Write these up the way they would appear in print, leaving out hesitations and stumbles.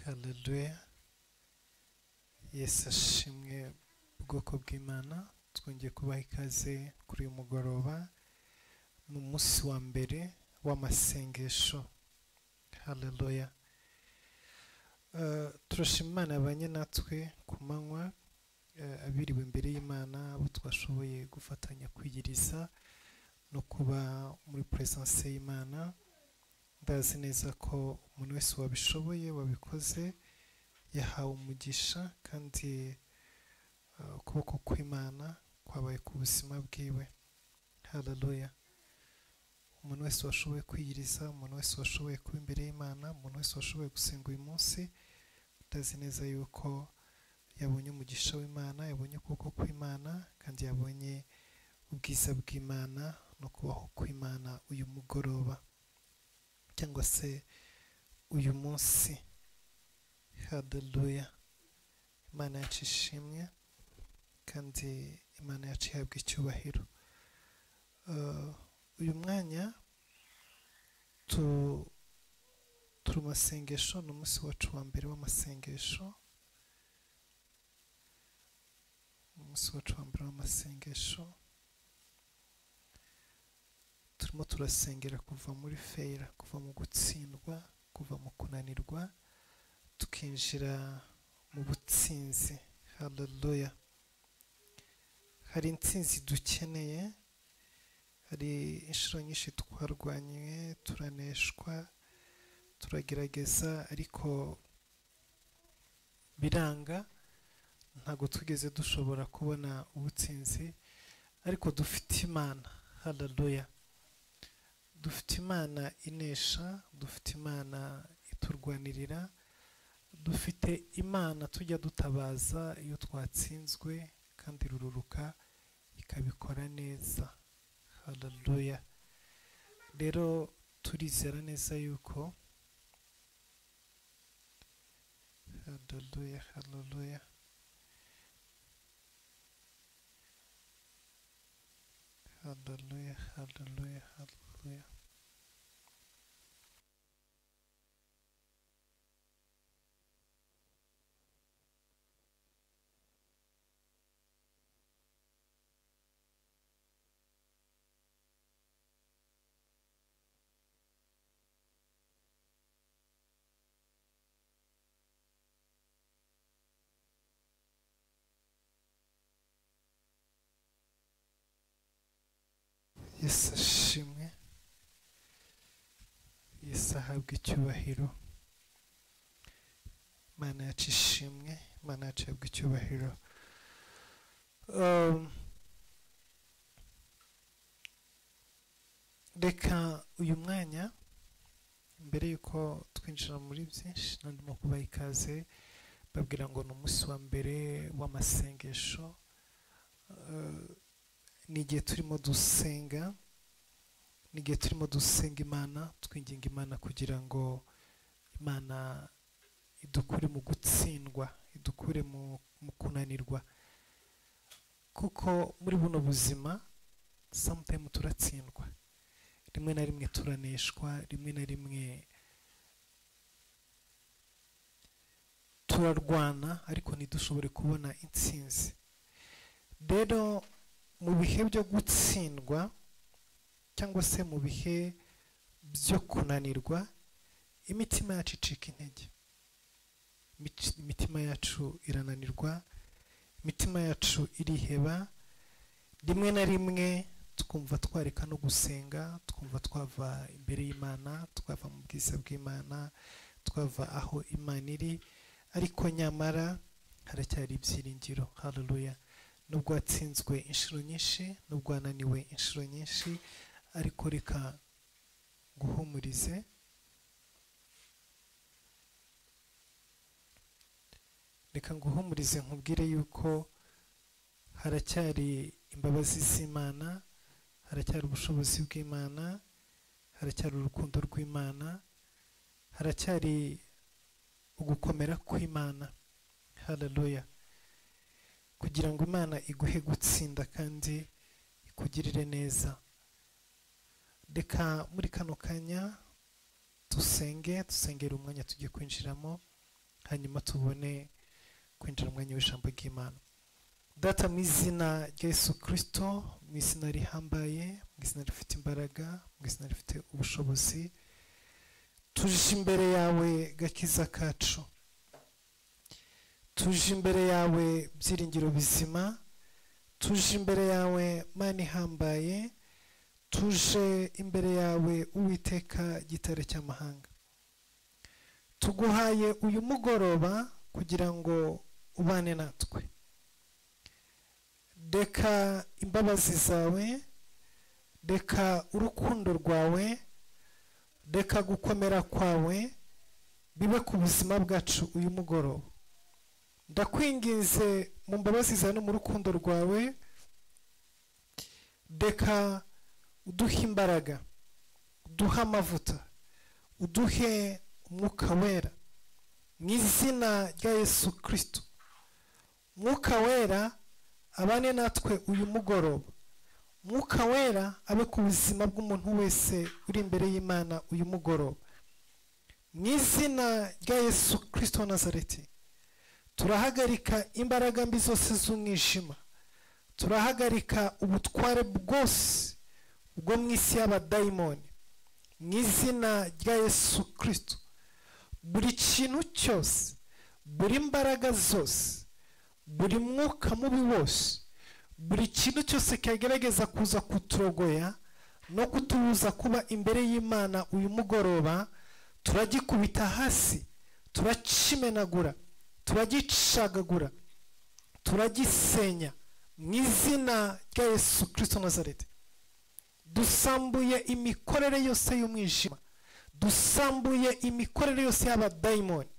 Haleluya. Yesu ashimwe ubwoko bw'Imana. Twongeye kubaha ikaze kuri uyu mugoroba mu munsi wa mbere w'amasengesho. Haleluya. Turashima Imana yabanye natwe ku manywa, abiriwe imbere y'Imana, abo twashoboye gufatanya kwiyiriza no kuba muri presence y'Imana. Ndazi neza ko umuntu wese wabishoboye wabikoze yahawe umugisha, kandi ukuboko kw'Imana kwabaye ku buzima bwiwe. Haleluya. Umuntu wese washoboye kwiyiriza, umuntu wese washoboye kuba imbere y'Imana, umuntu wese washoboye gusenga uyu munsi, ndazi neza yuko yabonye umugisha w'Imana, yabonye ukuboko kw'Imana, kandi yabonye ubwiza bw'Imana no kubaho kw'Imana uyu mugoroba cyangwa se uyu munsi. Haleluya. Imana yacu ishimwe, kandi Imana yacu ihabwa icyubahiro. Uyu mwanya turi masengesho, ni umunsi wacu wa mbere w'amasengesho. Umunsi wacu wa mbere w'amasengesho turimo turasengera kuva muri feyira, kuva mu gutsindwa, kuva mu kunanirwa, tukinjira mu butsinzi. Haleluya. Hari intsinzi dukeneye, hari inshuro nyinshi twarwanywe, turaneshwa, turagerageza ariko biranga, ntabwo twigeze dushobora kubona ubutsinzi, ariko dufite Imana. Haleluya. Dufite Imana inesha, dufite Imana iturwanirira, dufite Imana tujya dutabaza iyo twatsinzwe, kandi irururuka ikabikora neza. Haleluya. Rero turizera neza yuko haleluya, haleluya, haleluya, haleluya, haleluya. Yesu ashimwe, Yesu ahabwa icyubahiro. Imana yacu ishimwe, Imana yacu ihabwa icyubahiro. Reka uyu mwanya, mbere yuko twinjira muri byinshi, ndimo kubaha ikaze babwira ngo ni umunsi wa mbere w'amasengesho. Ni igihe turimo dusenga, ni igihe turimo dusenga Imana, twinginga Imana kugira ngo Imana idukure mu gutsindwa, idukure mu kunanirwa, kuko muri buno buzima sometimes turatsindwa, rimwe na rimwe turaneshwa, rimwe na rimwe turarwana, ariko ntidushobore kubona intsinzi. Rero mu bihe byo gutsindwa cyangwa se mu bihe byo kunanirwa, imitima yacu icika intege, imitima yacu irananirwa, imitima yacu iriheba, rimwe na rimwe twumva twareka no gusenga, twumva twava imbere y'Imana, twava mu bwiza bw'Imana, twava aho Imana iri, ariko nyamara haracyari ibyiringiro. Haleluya. Nubwo watsinzwe inshuro nyinshi, nubwo wananiwe inshuro nyinshi, ariko reka nguhumurize, reka nguhumurize nkubwire yuko haracyari imbabazi z'Imana, haracyari ubushobozi bw'Imana, haracyari urukundo rw'Imana, haracyari ugukomera kw'Imana. Haleluya. Kugira ngo Imana iguhe gutsinda kandi ikugirire neza, reka muri kano kanya dusengera umwanya tugiye kwinjiramo hanyuma tubone kwinjira mu mwanya w'ijambo ry'Imana. Data, mu izina rya Yesu Kristo, mu izina rihambaye, mu izina rifite imbaraga, mu izina rifite ubushobozi, tuje imbere yawe gakiza kacu, tuje imbere yawe byiringiro bizima, tuje imbere yawe Mana ihambaye, tuje imbere yawe Uwiteka gitare cy'amahanga. Tuguhaye uyu mugoroba kugira ngo ubane natwe. Deka imbabazi zawe, deka urukundo rwawe, deka gukomera kwawe bibe ku buzima bwacu uyu mugoroba. Ndakwinginze mu mbabazi zawe no mu rukundo rwawe, deka uduhe imbaraga, uduhe amavuta, uduhe umwuka wera mu izina rya Yesu Kristo. Mwuka wera abane natwe uyu mugoroba. Mwuka wera abe ku buzima bw'umuntu wese uri imbere y'Imana uyu mugoroba. Mu izina rya Yesu Kristo wa Nazareti, turahagarika imbaraga mbi zose z'umwijima, turahagarika ubutware bwose bwo mu isi y'abadayimoni mu izina rya Yesu Kristo. Buri kintu cyose, buri mbaraga zose, buri mwuka mubi wose, buri kintu cyose cyagerageza kuza kuturogoya no kutubuza kuba imbere y'Imana uyu mugoroba, turagikubita hasi, turakimenagura, turagicagagura, turagisenya mu izina rya Yesu Kristo Nazareti. Dusambuye imikorere yose y'umwijima, dusambuye imikorere yose y'abadayimoni,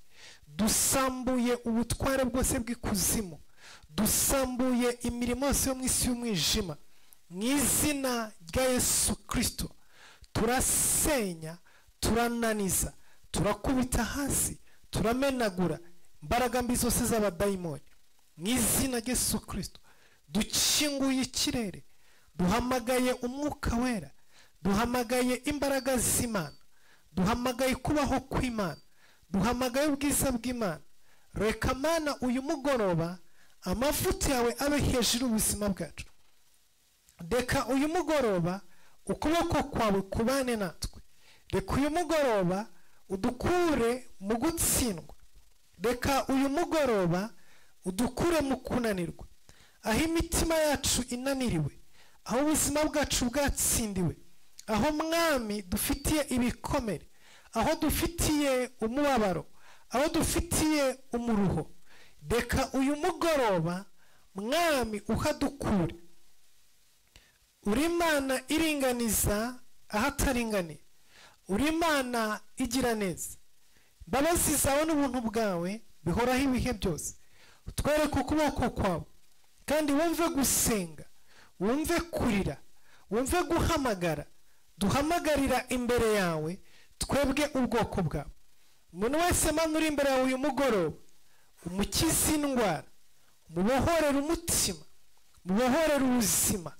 dusambuye ubutware bwose bw'ikuzimu, dusambuye imirimo yose yo mu isi y'umwijima mu izina rya Yesu Kristo. Turasenya, turananiza, turakubita hasi, turamenagura imbaraga mbi zose z'abadayimoni mu izina rya Yesu Kristo. Dukinguye ikirere, duhamagaye umwuka wera, duhamagaye imbaraga z'Imana, duhamagaye kubaho kw'Imana, duhamagaye ubwiza bw'Imana. Reka Mana uyu mugoroba amavuta yawe abe hejuru y'ubuzima bwacu. Reka uyu mugoroba ukuboko kwawe kubane natwe. Reka uyu mugoroba udukure mu gutsindwa. Reka uyu mugoroba udukure mu kunanirwa. Aho imitima yacu inaniriwe, aho ubuzima bwacu bwatsindiwe, aho Mwami dufitiye ibikomere, aho dufitiye umubabaro, aho dufitiye umuruho, reka uyu mugoroba Mwami uhadukure. Uri Imana iringaniza ahataringaniye, uri Imana igira neza. Imbabazi zawe n'ubuntu bwawe bihoraho ibihe byose. Utwereke ukuboko kwawe kandi wumve gusenga, wumve kurira, wumve guhamagara. Duhamagarira imbere yawe twebwe ubwoko bwawe. Umuntu wese Mana uri imbere yawe uyu mugoroba, umukize indwara, mubohorere umutima, mubohorere ubuzima,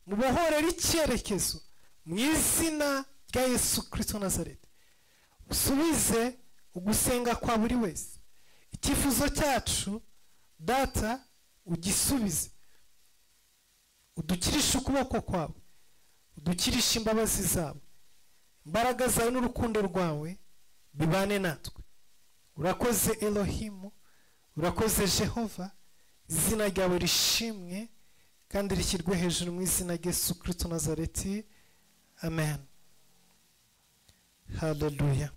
mubohorere icyerekezo mu izina rya Yesu Kristo Nazareti. Usubize ugusenga kwa buri wese. Icyifuzo cyacu Data ugisubize, udukirishe ukuboko kwawe, udukirishe imbabazi zawe, imbaraga zawe n'urukundo rwawe bibane natwe. Urakoze Elohimu, urakoze Jehova, izina ryawe rishimwe kandi rishyirwe hejuru mu izina rya Yesu Kristo Nazareti. Amen. Haleluya.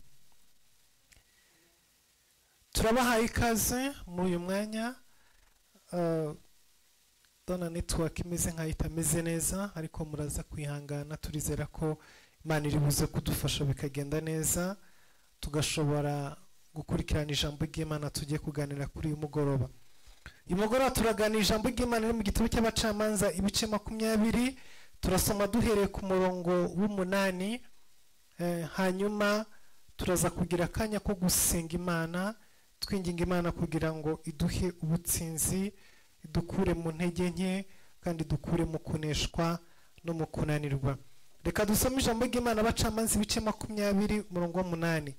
Turabahaye ikaze muri uyu mwanya. Dona network imeze nkaho itameze neza, ariko muraza kwihangana. Turizera ko Imana iri buze kudufasha bikagenda neza, tugashobora gukurikirana ijambo ry'Imana tugiye kuganira kuri uyu mugoroba. Uyu mugoroba turaganira ijambo ry'Imana riri mu gitabo cy'Abacamanza ibice 20. Turasoma duhereye ku murongo w'8, hanyuma turaza kugira akanya ko gusenga Imana, twinginga Imana kugira ngo iduhe ubutsinzi, idukure mu ntege nke kandi dukure mu kuneshwa no mu kunanirwa. Reka dusome ijambo ry'Imana Abacamanza ibice 20 umurongo wa 8.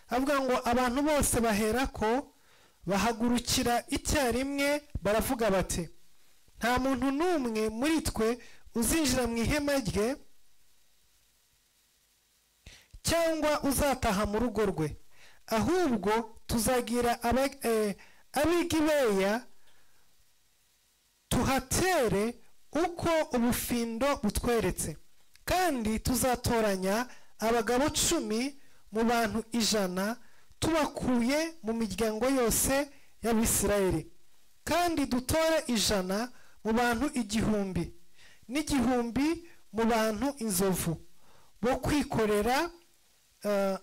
Avuga ngo abantu bose baherako bahagurukira icyarimwe baravuga bati nta muntu n'umwe muri twe uzinjira mu ihema rye cyangwa uzataha mu rugo rwe, ahubwo tuzagira ab'i Gibeya tuhatere uko ubufindo butweretse, kandi tuzatoranya abagabo 10 mu bantu 100 tubakuye mu miryango yose y'Abisirayeli, kandi dutore 100 mu bantu 1000 n'igihumbi mu bantu inzovu bo kwikorera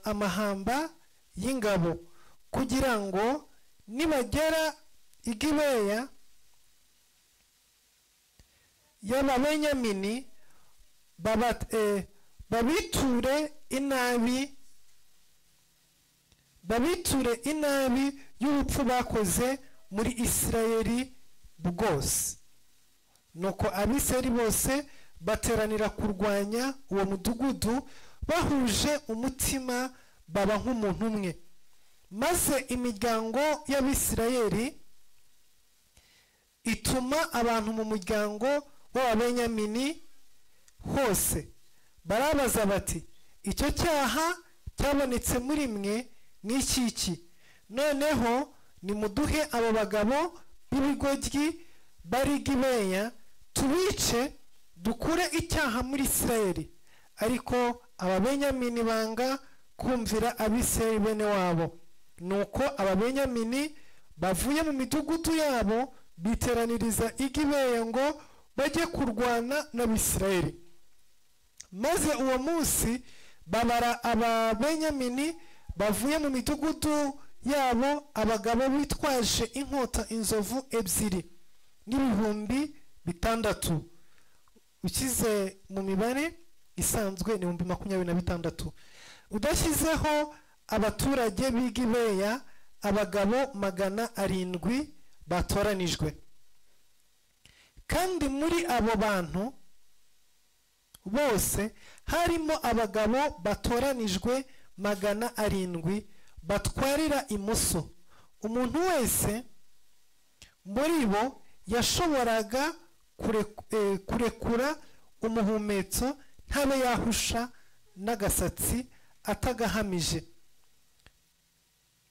amahamba y'ingabo, kugira ngo nibagera i Gibeya y'Ababenyamini babiture inabi y'ubupfu bakoze muri Isirayeli bwose. Nuko Abisirayeli bose bateranira kurwanya uwo mudugudu bahuje umutima, baba nk'umuntu umwe. Maze imiryango y'Abisirayeli ituma abantu mu muryango w'Ababenyamini hose, barabaza bati icyo cyaha cyabonetse muri mwe ni iki? Noneho nimuduhe abo bagabo b'ibigoryi bari Gibeya tubice, dukure icyaha muri Isirayeli. Ariko Ababenyamini banga kumvira Abisirayeli bene wabo. Nuko Ababenyamini bavuye mu midugudu yabo biteraniriza i Gibeya ngo bajye kurwana n'Abisirayeli. Maze uwo munsi babara Ababenyamini bavuye mu midugudu yabo abagabo bitwaje inkota inzovu 2 n'ibihumbi 6. Ukize mu mibare isanzwe ni 26,000. Udashyizeho abaturage b'i Gibeya abagabo 700 batoranijwe. Kandi muri abo bantu bose harimo abagabo batoranijwe 700 batwarira imoso. Umuntu wese muri bo yashoboraga kurekura umuhumetso ntabe yahusha n'agasatsi atagahamije.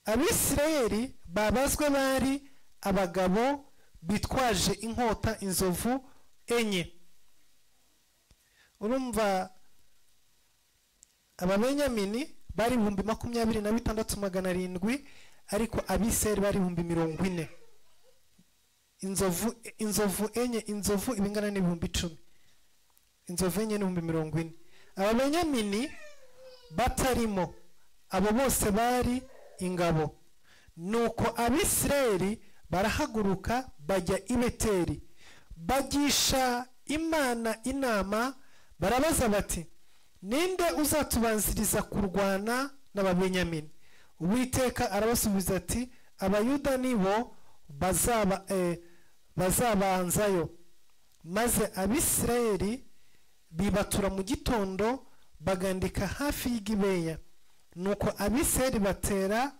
Abisirayeli babazwe bari abagabo bitwaje inkota inzovu 4. Urumva Ababenyamini bari 26,700, ariko Abisirayeli bari 40,000. Inzovu 4, inzovu ibingana n'ibihumbi 10. Inzovu 4 ni 40,000. Ababenyamini batarimo, abo bose bari ingabo. Nuko Abisirayeli barahaguruka bajya i Beteli, bagisha Imana inama, barabaza bati ninde uzatubanziriza kurwana n'Ababenyamini? Uwiteka arabasubiza ati Abayuda nibo bazabanzayo. Maze Abisirayeli bibatura mu gitondo bagandika hafi y'i Gibeya. Nuko Abisirayeli batera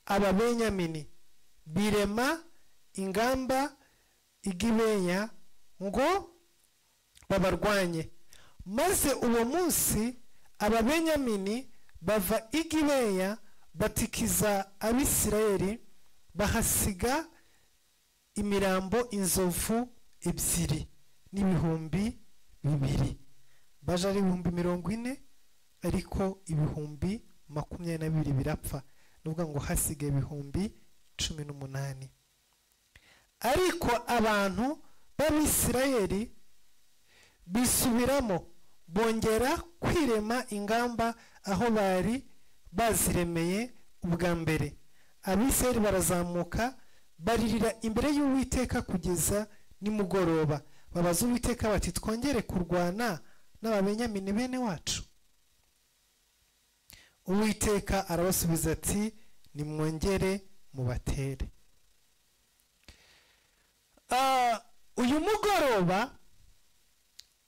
Ababenyamini, birema ingamba i Gibeya ngo babarwanye. Maze uwo munsi Ababenyamini bava i Gibeya batikiza Abisirayeli, bahasiga imirambo inzovu 2 n'ibihumbi 2. Baje ari 40,000, ariko ibihumbi 22 birapfa. Nuvuga ngo hasigaye ibihumbi 18. Ariko abantu b'Abisirayeli bisubiramo, bongera kwirema ingamba aho bari baziremeye ubwa mbere. Abisirayeli barazamuka baririra imbere y'Uwiteka kugeza nimugoroba. Babaza Uwiteka bati twongere kurwana n'Ababenyamini bene wacu? Uwiteka arabasubiza ati nimwongere mubatere. Uyu mugoroba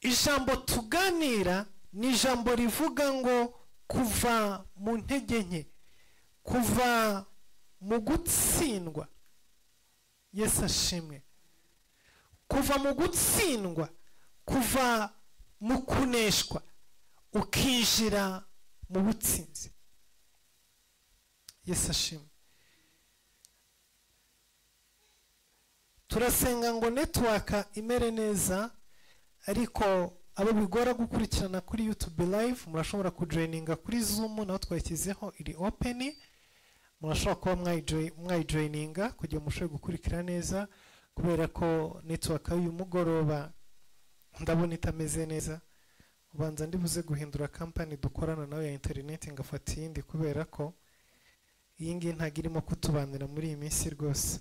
ijambo tuganira ni ijambo rivuga ngo kuva mu ntege nke, kuva mu gutsindwa. Yesu ashimwe. Kuva mu gutsindwa, kuva mu kuneshwa ukinjira mu butsinzi. Yesu ashimwe. Turasenga ngo network imere neza, ariko abo bigora gukurikirana kuri YouTube live murashobora kujoininga kuri Zoom, naho twashyizeho iri open. Murashobora kuba mwayijoininga kugira mushobore gukurikira neza, kubera ko network y'uyu mugoroba ndabona itameze neza. Ubanza ndibuze guhindura company dukorana nayo ya internet ngafata iyindi, kubera ko iyi ngiyi ntago irimo kutubanira muri iyi minsi rwose.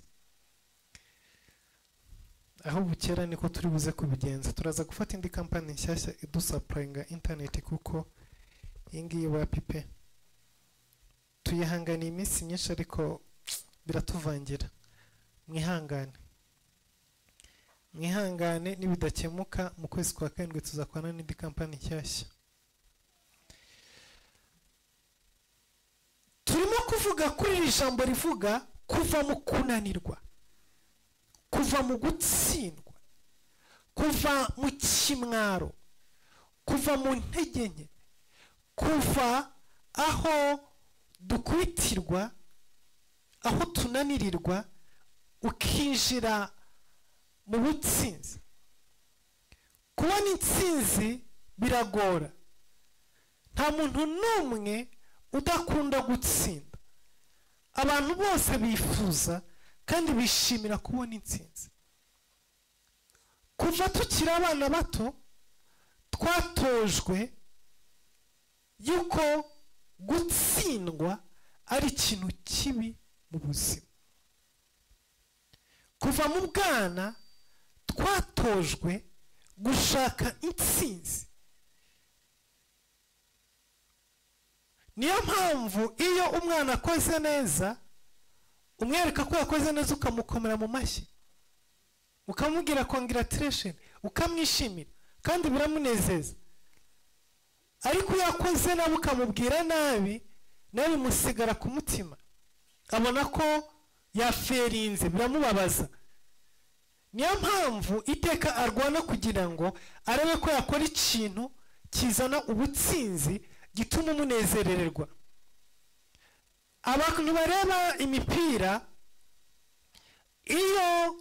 Aho bukera niko turi buze kubigenza. Turaza gufata indi company nshyashya idusuplyinga internet, kuko iyi ngiyi wapipe tuyihangana iminsi myinshi ariko biratuvangira. Mwihangane nibidakemuka mu kwezi kwa karindwi tuzakwana n'indi company nshyashya. Turimo kuvuga kuri iri jambo rivuga kuva mu kunanirwa, kuva mu gutsindwa, kuva mu kimwaro, kuva mu ntege nke, kuva aho dukwitirwa, aho tunanirirwa ukinjira mu butsinzi. Kubona intsinzi biragora. Nta muntu n'umwe udakunda gutsinda. Abantu bose bifuza kandi bishimira kubona intsinzi. Kuva tukiri abana bato twatojwe yuko gutsindwa ari ikintu kibi mu buzima. Kuva mu bwana twatojwe gushaka intsinzi. Niyo mpamvu iyo umwana akoze neza umwereka ko yakoze neza ukamukomera mu mashyi, ukamubwira congratulation, ukamwishimira kandi biramunezeza. Ariko iyo yakoze nabi ukamubwira nabi, nawe bimusigara ku mutima, abona ko yaferinze, biramubabaza. Niyo mpamvu iteka arwana kugira ngo arebe ko yakora ikintu kizana ubutsinzi gituma umunezerererwa. Abantu bareba imipira, iyo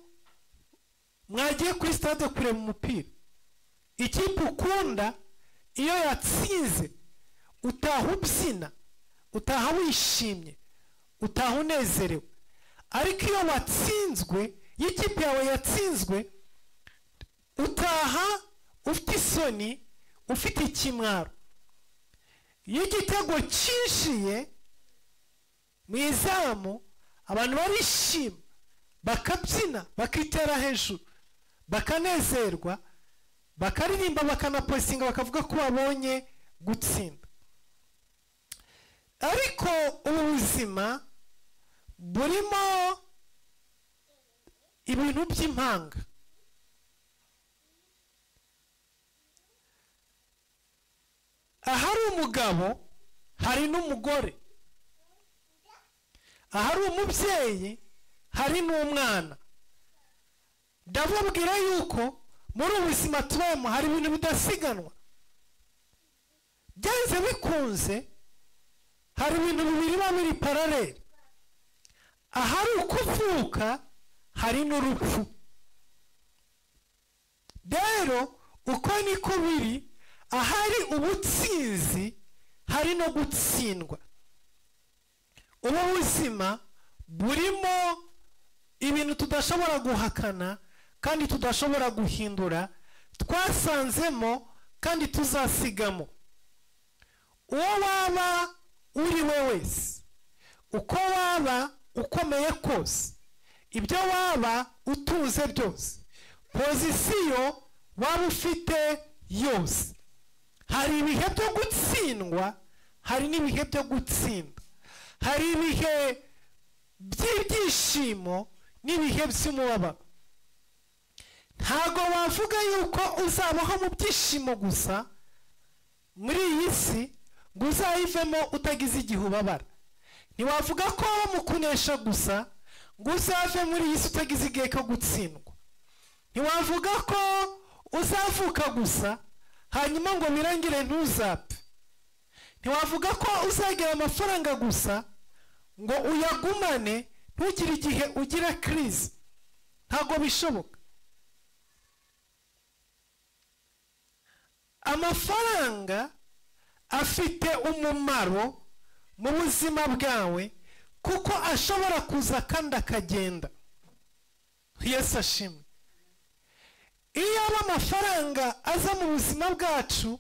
mwagiye kuri stade kureba umupira, ikipe ukunda iyo yatsinze utaha ubyina, utaha wishimye, utaha unezerewe. Ariko iyo watsinzwe, iyo ikipe yawe yatsinzwe, utaha ufite isoni, ufite ikimwaro. Iyo igitego cyishiye mu izamu, abantu barishima, bakabyina, bakitera hejuru, bakanezerwa, bakaririmba, bakanapostinga, bakavuga ko babonye gutsinda. Ariko ubu buzima burimo ibintu by'impanga. Ahari umugabo hari n'umugore, ahari umubyeyi hari n'umwana. Ndababwira yuko muri ubuzima tubamo hari ibintu bidasiganwa. Byanze bikunze hari ibintu bibiri biba biri paralele. Ahari ukuvuka hari n'urupfu. Rero uko niko biri, ahari ubutsinzi hari no gutsindwa. Ubu buzima burimo ibintu tudashobora guhakana kandi tudashobora guhindura, twasanzemo kandi tuzasigamo. Uwo waba uri we wese, uko waba ukomeye kose, ibyo waba utuze byose, pozisiyo waba ufite yose, hari ibihe byo gutsindwa, hari n'ibihe byo gutsinda. Hari ibihe by'ibyishimo n'ibihe by'umubabaro. Ntago wavuga yuko uzabaho mu byishimo gusa muri iyi si ngo uzayivemo utagize igihe ubabara. ntiwavuga ko mu kunesha gusa ngo uzave muri iyi si utagize igihe ko gutsindwa. ntiwavuga ko uzavuka gusa hanyuma ngo birangire ntuzapfe. ntiwavuga ko uzagira amafaranga gusa ngo uyagumane ntugire igihe ugira crise. ntabwo bishoboka. amafaranga afite umumaro mu buzima bwawe kuko ashobora kuza kandi akagenda. Yesu ashimwe. iyo aba amafaranga aza mu buzima bwacu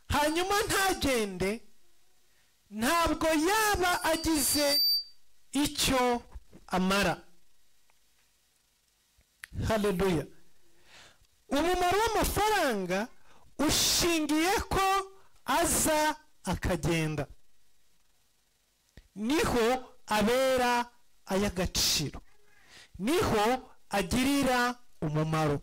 hanyuma ntagende, ntabwo yaba agize icyo amara. Haleluya. umumaro w'amafaranga ushingiye ko aza akagenda, niho abera ay'agaciro, niho agirira umumaro,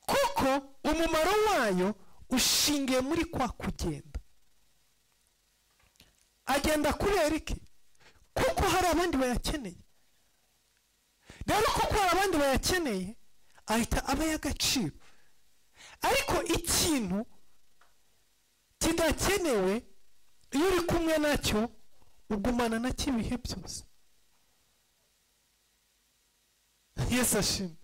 kuko umumaro wayo ushingiye muri kwa kugenda. agenda kubera iki? kuko hari abandi bayakeneye. rero kuko hari abandi bayakeneye ahita aba y'agaciro. ariko ikintu kidakenewe iyo uri kumwe nacyo ugumana nacyo ibihe byose. Yesu ashimwe.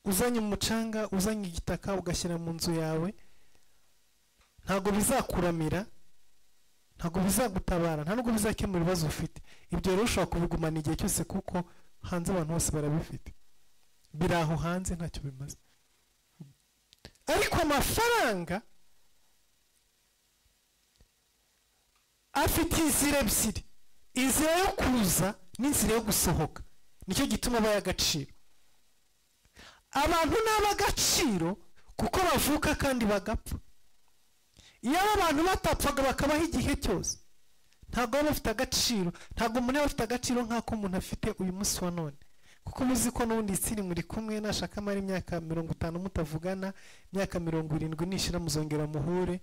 uzanye umucanga, uzanye igitaka ugashyira mu nzu yawe, ntabwo bizakuramira, ntabwo bizagutabara, ntabwo bizakemura ibibazo ufite. ibyo rero ushobora kubigumana igihe cyose kuko hanze abantu bose barabifite, biri aho hanze ntacyo bimaze. ariko amafaranga afite inzira ebyiri, inzira yo kuza n'inzira yo gusohoka. nicyo gituma aba y'agaciro. abantu ni ab'agaciro kuko bavuka kandi bagapfa. iyo aba abantu batapfaga bakabaho igihe cyose, ntabwo baba bafite agaciro. ntabwo umuntu aba afite agaciro nk'ako umuntu afite uyu munsi wa none, kuko muzi ko n'ubundi itsiri muri kumwe, nashaka amara imyaka 50 mutavugana, imyaka 70 nishira muzongera muhure,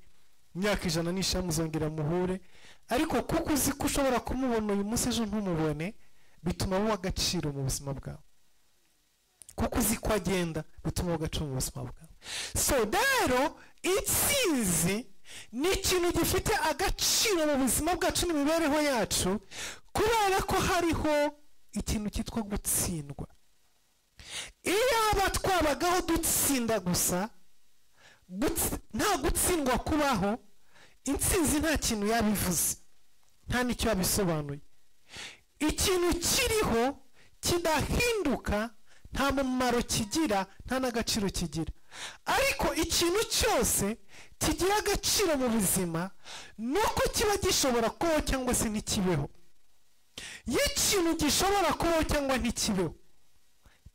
imyaka 100 nishira muzongera muhure. ariko kuko uzi ko ushobora kumubona uyu munsi ejo ntumubone, bituma uba agaciro mu buzima bwawe. kuko uzi ko agenda bituma uba agaciro mu buzima bwawe. so rero intsinzi ni ikintu gifite agaciro mu buzima bwacu n'imibereho yacu, kubera ko hariho ikintu cyitwa gutsindwa. iyo aba twabagaho dutsinda gusa, nta gutsindwa kubaho, intsinzi nta kintu yabivuze, nta n'icyo yabisobanuye. ikintu kiriho kidahinduka nta mumaro kigira, nta n'agaciro kigira. ariko ikintu cyose kigira agaciro mu buzima nuko kiba gishobora kubaho cyangwa se ntikibeho. iyo ikintu gishobora kubaho cyangwa ntikibeho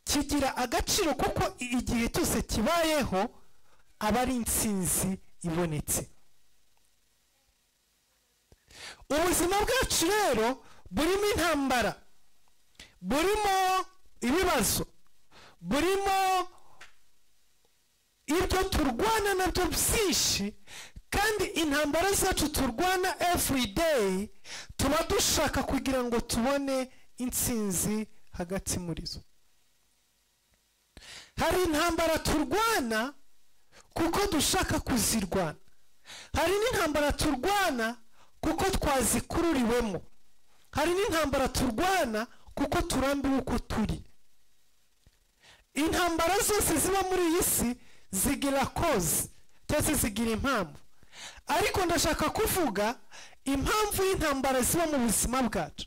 kigira agaciro, kuko igihe cyose kibayeho aba ari intsinzi ibonetse. ubuzima bwacu rero burimo intambara, burimo ibibazo, burimo ibyo turwana nabyo byinshi, kandi intambara zacu turwana every day tuba dushaka kugira ngo tubone intsinzi hagati muri zo. hari intambara turwana kuko dushaka kuzirwana, hari n'intambara turwana kuko twazikururiwemo, hari n'intambara turwana kuko turambiwe uko turi. intambara zose ziba muri iyi si zigira cause cyangwa zigira impamvu, ariko ndashaka kuvuga impamvu y'intambara ziba mu buzima bwacu.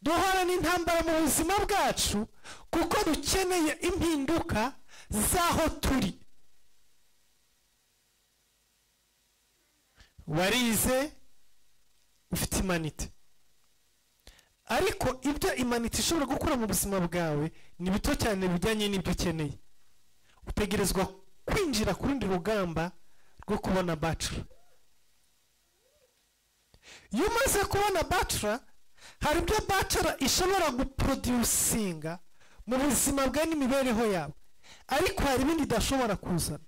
duhorana intambara mu buzima bwacu kuko dukeneye impinduka z'aho turi. warize, ufite imanite, ariko ibyo imanite ishobora gukora mu buzima bwawe ni bito cyane bijyanye n'ibyo ukeneye. utegerezwa kwinjira ku rundi rugamba rwo kubona bachelor. iyo umaze kubona bachelor, hari ibyo bachelor ishobora guproducinga mu buzima bwawe n'imibereho yawe, ariko hari ibindi idashobora kuzana.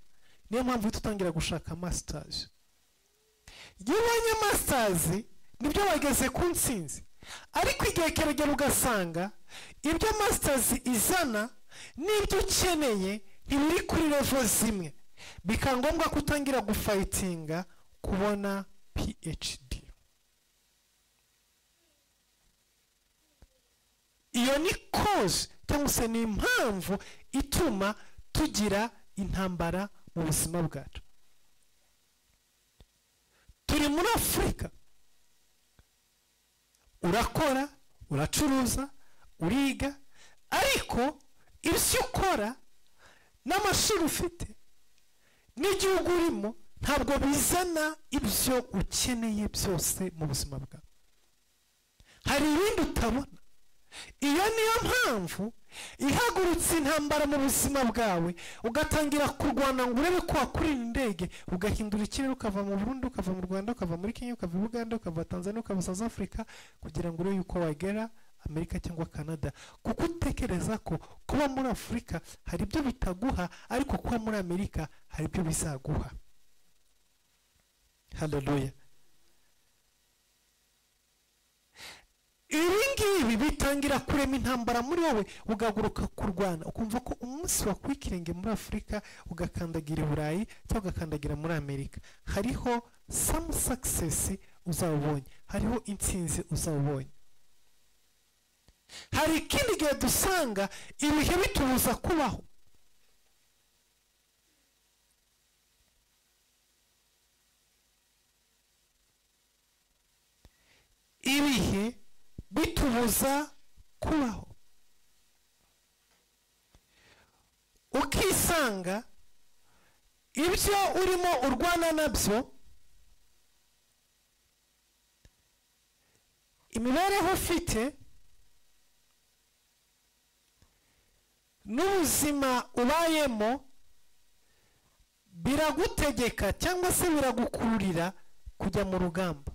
niyo mpamvu tutangira gushaka masters. iyo ubonye masters nibyo bageze ku ntsinzi, ariko igihe kiragera ugasanga ibyo masters izana n'ibyo ukeneye ntibiri kuri level zimwe, bikaba ngombwa ko utangira gufayitinga kubona PhD. Iyo ni cause cyangwa se ni impamvu ituma tugira intambara mu buzima bwacu. Turi muri Afurika, urakora, uracuruza, uriga, ariko ibyo ukora n'amashuri ufite n'igihugu urimo ntabwo bizana ibyo ukeneye byose mu buzima bwawe. Hari ibindi utabona. Iyo niyo mpamvu ihagurutse intambara mu buzima bwawe, ugatangira kurwana ngo urebe ko wakurira indege, ugahindura ikirere, ukava mu Burundi, ukava mu Rwanda, ukava muri Kenya, ukava mu Uganda, ukava Tanzania, ukava South Africa, kugira ngo urebe yuko wagera Amerika cyangwa Canada, kuko utekereza ko kuba muri Afurika hari ibyo bitaguha, ariko kuba muri Amerika hari ibyo bizaguha. Hallelujah. Ibi ngibi bitangira kurema intambara muri wowe, ugaguruka kurwana, ukumva ko umunsi wakwikirenge muri Afurika ugakandagira i Burayi cyangwa ugakandagira muri Amerika, hariho some success uzabonye, hariho intsinzi uzabonye. Hari ikindi gihe dusanga ibihe bitubuza kubaho. Ibihe bitubuza kubaho, ukisanga ibyo urimo urwana nabyo, imibereho ufite n'ubuzima ubayemo biragutegeka cyangwa se biragukururira kujya mu rugamba,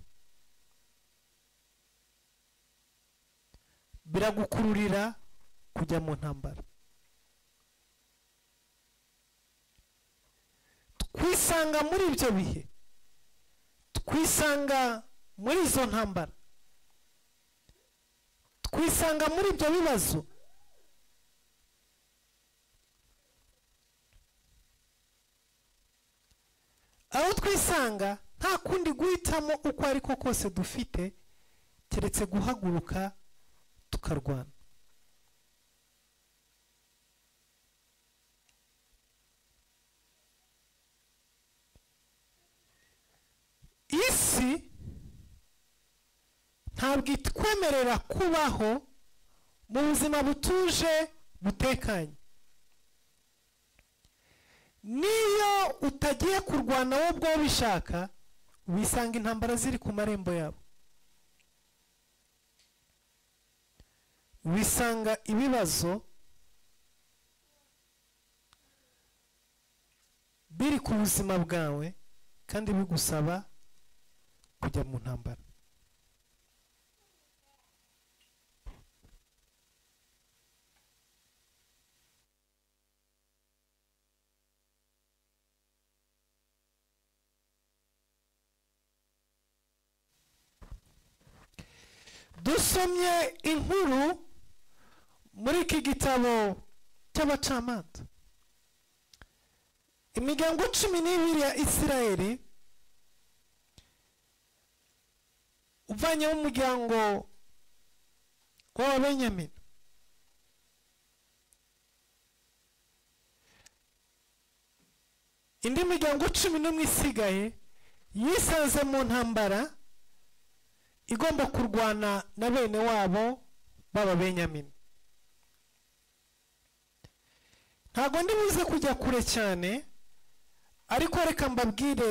biragukururira kujya mu ntambara. Twisanga muri ibyo bihe, twisanga muri izo ntambara, twisanga muri ibyo bibazo, aho twisanga nta kundi guhitamo uko ariko kose dufite keretse guhaguruka tukarwana. Isi ntabwo itwemerera kubaho mu buzima butuje butekanye. Niyo utagiye kurwana wowe ubwo ubishaka, wisanga intambara ziri ku marembo yabo, wisanga ibibazo biri ku buzima bwawe kandi bigusaba kujya mu ntambara. Dusomye inkuru muri iki gitabo cy'Abacamanza, imiryango 12 ya Isirayeli, uvanyemo umuryango w'Abenyamini. Indi miryango 11 isigaye yisanze mu ntambara igomba kurwana na bene wabo b'Abenyamini. Ntago ndi buze kujya kure cyane, ariko reka mbabwire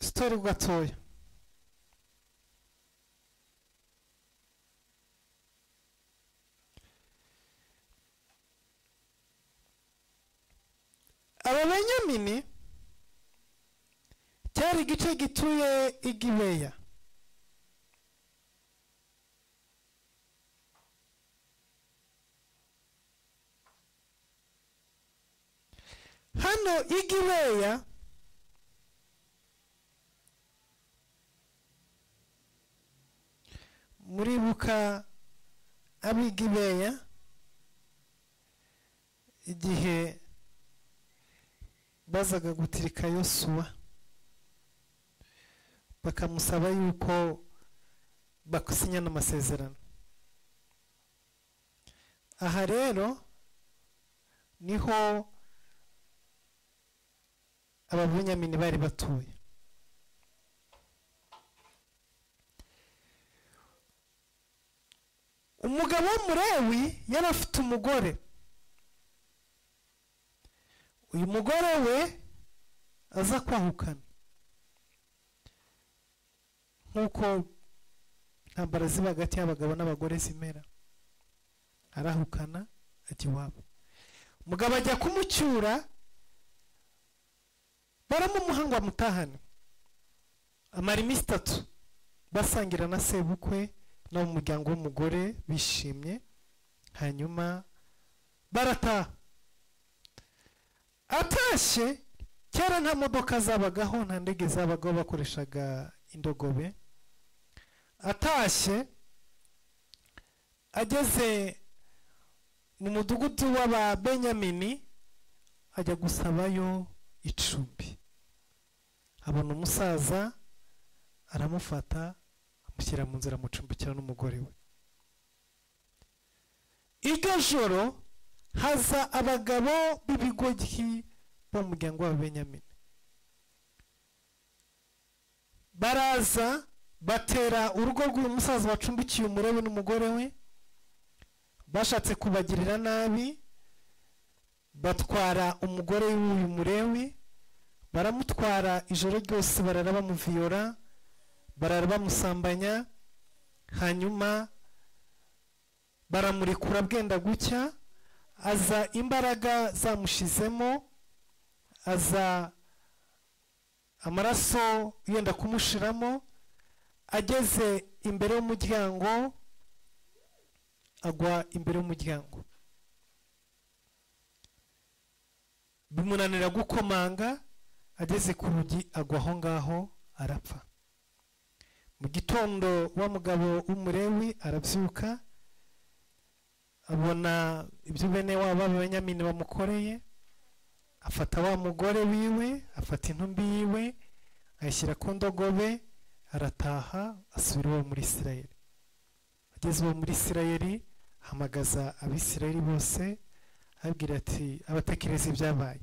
story gatoya. Abenyamini cyari igice gituye i Gibeya. Hano i Gibeya muribuka ab'i Gibeya igihe bazaga gutirika Yosuwa bakamusaba yuko bakusinyana amasezerano. Aha rero niho Ababenyamini bari batuye. Umugabo w'Umulewi yari afite umugore. Uyu mugore we aza kwahukana nk'uko intambara ziba hagati y'abagabo n'abagore zimera. Arahukana ajya iwabo. Umugabo ajya kumucyura, baramumuhanga mutahane. Amara iminsi 3 basangira na sebukwe no mu muryango w'umugore bishimye, hanyuma barataha. Atashye, kera nta modoka zabagaho, nta ndege zabagaho, bakoreshaga indogobe. Atashye ageze mu mudugudu w'Ababenyamini ajya gusabayo icumbi. Abona umusaza aramufata amushyira mu nzira, amucumbikira n'umugore we. Iryo joro haza abagabo b'ibigoryi bo mu muryango w'Ababenyamini. Baraza batera urugo rw'uyu musaza wacumbikiye Umulewi n'umugore we. Bashatse kubagirira nabi, batwara umugore w'uyu Mulewi, baramutwara ijoro ryose, barara bamuviyora, barara bamusambanya, hanyuma baramurekura bwenda gucya. Aza imbaraga zamushizemo, aza amaraso yenda kumushiramo. Ageze imbere y'umuryango, agwa imbere y'umuryango. Bimunanira gukomanga, ageze ku rugi agwa aho ngaho arapfa. Mu gitondo wa mugabo w'Umulewi arabyuka, abona ibyo bene wabo b'Abenyamini bamukoreye. Afata wa mugore wiwe, afata intumbi yiwe, ayishyira ku ndogobe, arataha asubira iwe muri Isirayeli. Ageze iwe muri Isirayeli, hamagaza Abisirayeli bose, ababwira ati abatekereza ibyabaye.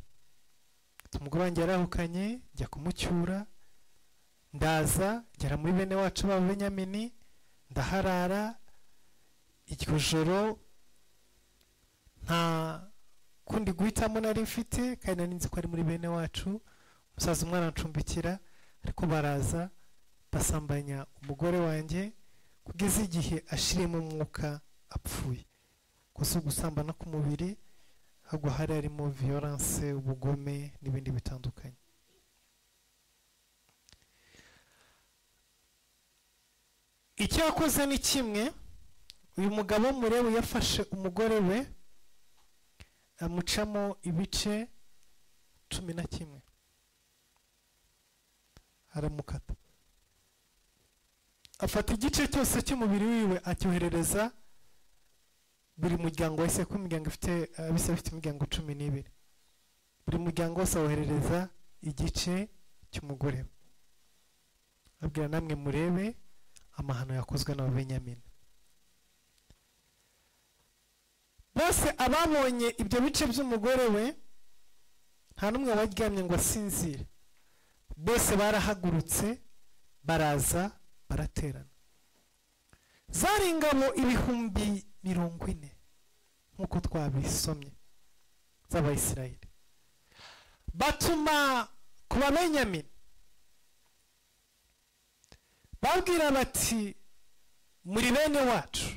Umugore wanjye yarahukanye, njya kumucyura, ndaza ngera muri bene wacu b'Ababenyamini, ndaharara. Iryo joro nta kundi guhitamo nari mfite, kandi nari nzi ko ari muri bene wacu. Umusaza umwana ancumbikira, ariko baraza basambanya umugore wanjye kugeza igihe ashirimo umwuka apfuye. Gusa gusambana k'umubiri, ahubwo hari harimo violence, ubugome n'ibindi bitandukanye. Icyo yakoze ni kimwe. Uyu mugabo w'Umulewi yafashe umugore we amucamo ibice 11, aramukata. Afata igice cyose cy'umubiri wiwe acyoherereza buri muryango wese, ko imiryango ifite imiryango 12. Buri muryango wose awoherereza igice cy'umugore we. Abwira namwe murebe amahano yakozwe n'Ababenyamini. Bose ababonye ibyo bice by'umugore we, nta n'umwe waryamye ngo asinzire. Bose barahagurutse, baraza baraterana. Zari ingabo 40,000 nk'uko twabisomye z'Abayisirayeli. Batuma ku Babenyamini, babwira bati muri bene wacu,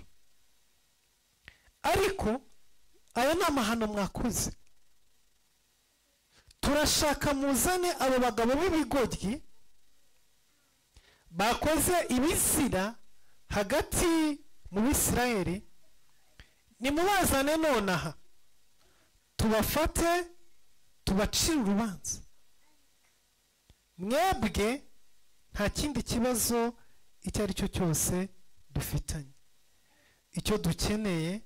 ariko aya ni amahano mwakoze. Turashaka muzane abo bagabo b'ibigoryi bakoze ibizira hagati mu Bisirayeli, nimubazane nonaha tubafate tubacire urubanza. Mwebwe nta kindi kibazo icyo ari cyo cyose dufitanye. Icyo dukeneye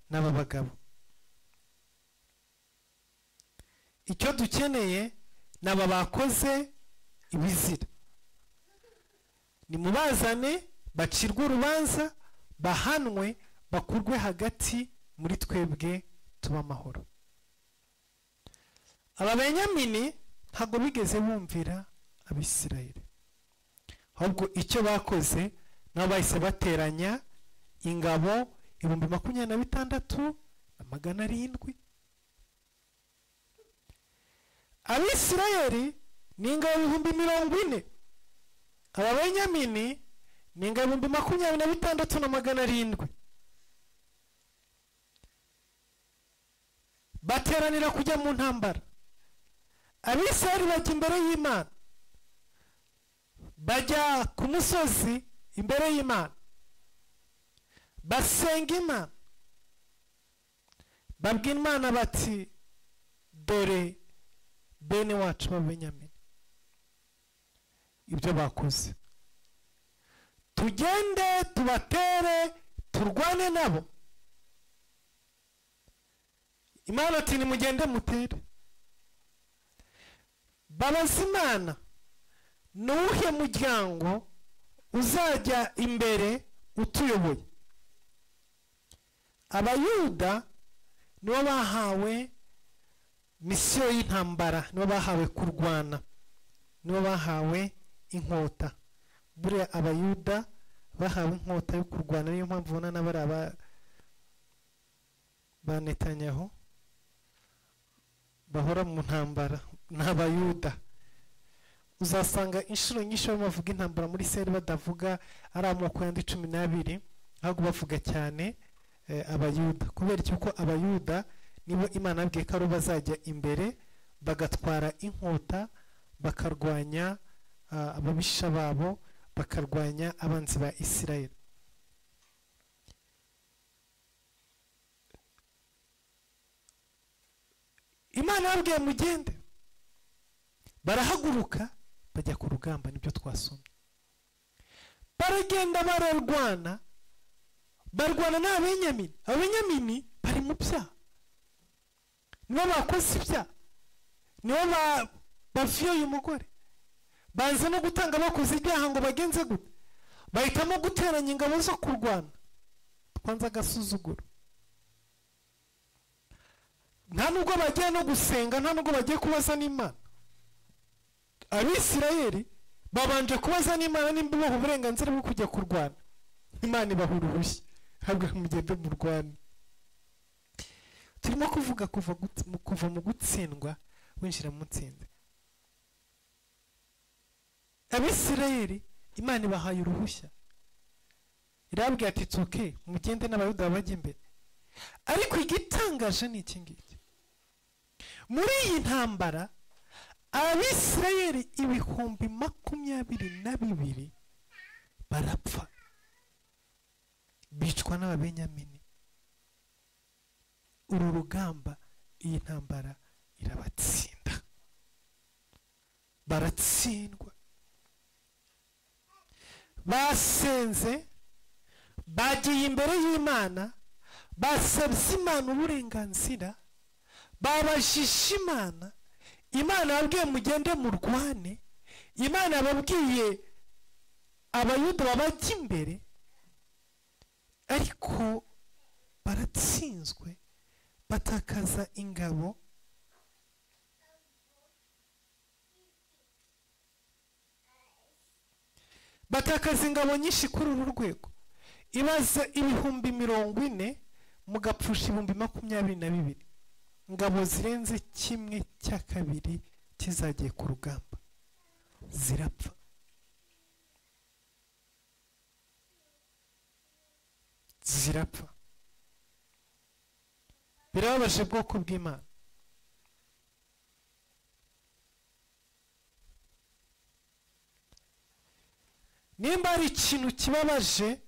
n'aba bagabo, icyo dukeneye n'aba bakoze ibizira. Nimubazane bacirwe urubanza, bahanwe, bakurwe hagati muri twebwe, tuba amahoro. Aba Benyamini ntabwo bigeze bumvira Abisirayeli, ahubwo icyo bakoze nabo bahise bateranya ingabo 26,700. Abisirayeli ni ingabo 40,000, aba Benyamini ni ingabo 26,700. Bateranira kujya mu ntambara. Abisirayeli bajya imbere y'Imana, bajya ku musozi imbere y'Imana, basenga Imana, babwira Imana bati dore bene wacu b'Abenyamini ibyo bakoze, tugende tubatere turwane nabo. Imana ati nimugende mutere. Babaza Imana nuhe muryango uzajya imbere utuyoboye. Abayuda nibo bahawe misiyo y'intambara, nibo bahawe kurwana, nibo bahawe inkota. Buriya Abayuda bahawe inkota yo kurwana, niyo mpamvu ubona n'abari ba Netanyahu bahora mu ntambara n'Abayuda. Uzasanga inshuro nyinshi bavuga intambara muri Isirayeli badavuga ari amoko yandi 12, ahubwo bavuga cyane Abayuda, kubera yuko Abayuda nibo Imana yabwiye ko ari bazajya imbere bagatwara inkota, bakarwanya ababisha babo, bakarwanya abanzi ba Isirayeli. Imana yabwiye mugende, barahaguruka bajya ku rugamba. Nibyo twasomye, baragenda bararwana, barwana n'Abenyamini. Abenyamini bari mu byaha, nibo bakoze ibyaha, nibo bavuye uyu mugore, banze no gutanga bakoze ibyaha ngo bagenze gute, bahitamo guteranya ingabo zo kurwana. Twanze agasuzuguro, nta nubwo bagiye no gusenga, nta nubwo bagiye kubaza n'Imana. Abisirayeli babanje kubaza n'Imana nimba baha uburenganzira bwo kujya kurwana. Imana ibaha uruhushya, habwa mugende mu rwanda. Turimo kuvuga kuva mu gutsindwa winjira mu ntsinzi. Abisirayeli Imana ibahaye uruhushya, irabwira ati tuke mugende n'Abayuda bajya imbere. Ariko igitangaje ni iki ngiki, muri iyi ntambara Abisirayeli 22,000 barapfa, bicwa n'Ababenyamini. Uru rugamba, iyi ntambara irabatsinda, baratsindwa. Basenze, bagiye imbere y'Imana, basabye Imana uburenganzira, babajije Imana. Imana yabwiye mugende murwane. Imana yababwiye Abayuda babajya imbere, ariko baratsinzwe, batakaza ingabo. Batakaza ingabo nyinshi kuri uru rwego. Ibaza 40,000 mugapfusha 22,000. Ingabo zirenze 1/2 kizagiye ku rugamba, zirapfa. Zirapfa. Birababaje bwoko bw'Imana. Nimba ari ikintu kibabaje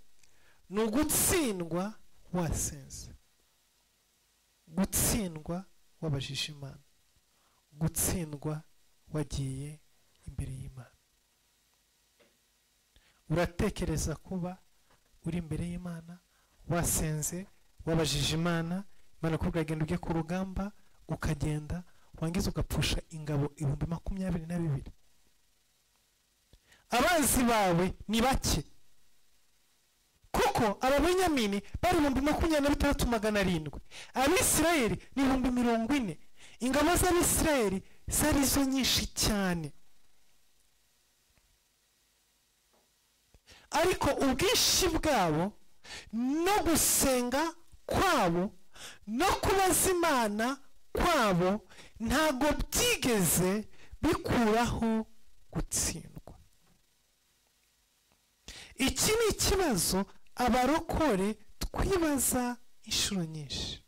ni ugutsindwa wasenze, gutsindwa wabajije Imana, gutsindwa wagiye imbere y'Imana. Uratekereza kuba uri imbere y'Imana wasenze wabajije Imana kubwira genda ujye ku rugamba ukagenda wangiza ugapfusha ingabo 22,000 abanzi bawe ni bake kuko ababenyamini bari 26,700 abisirayeli ni 40,000 ingabo z'abisirayeli zari zo nyinshi cyane ariko ubwinshi bwabo no gusenga kwabo no kubaza Imana kwabo ntago byigeze bikuraho gutsindwa. Iki ni ikibazo abarokore twibaza inshuro nyinshi,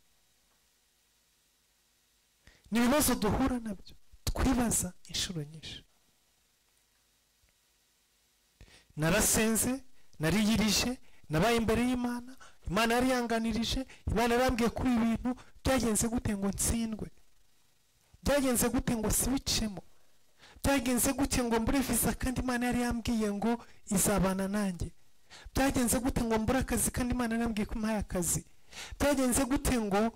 ni ibibazo duhura nabyo twibaza inshuro nyinshi. Narasenze, nariyirije, nabaye imbere y'Imana, Imana yari yanganirije, Imana yarambwiye kuri ibintu, byagenze gute ngo ntsindwe, byagenze gute ngo sibicemo, byagenze gute ngo mbure visa kandi Imana yari yambwiye ngo izabana nanjye, byagenze gute ngo mbure akazi kandi Imana yari yambwiye ko impaye akazi, byagenze gute ngo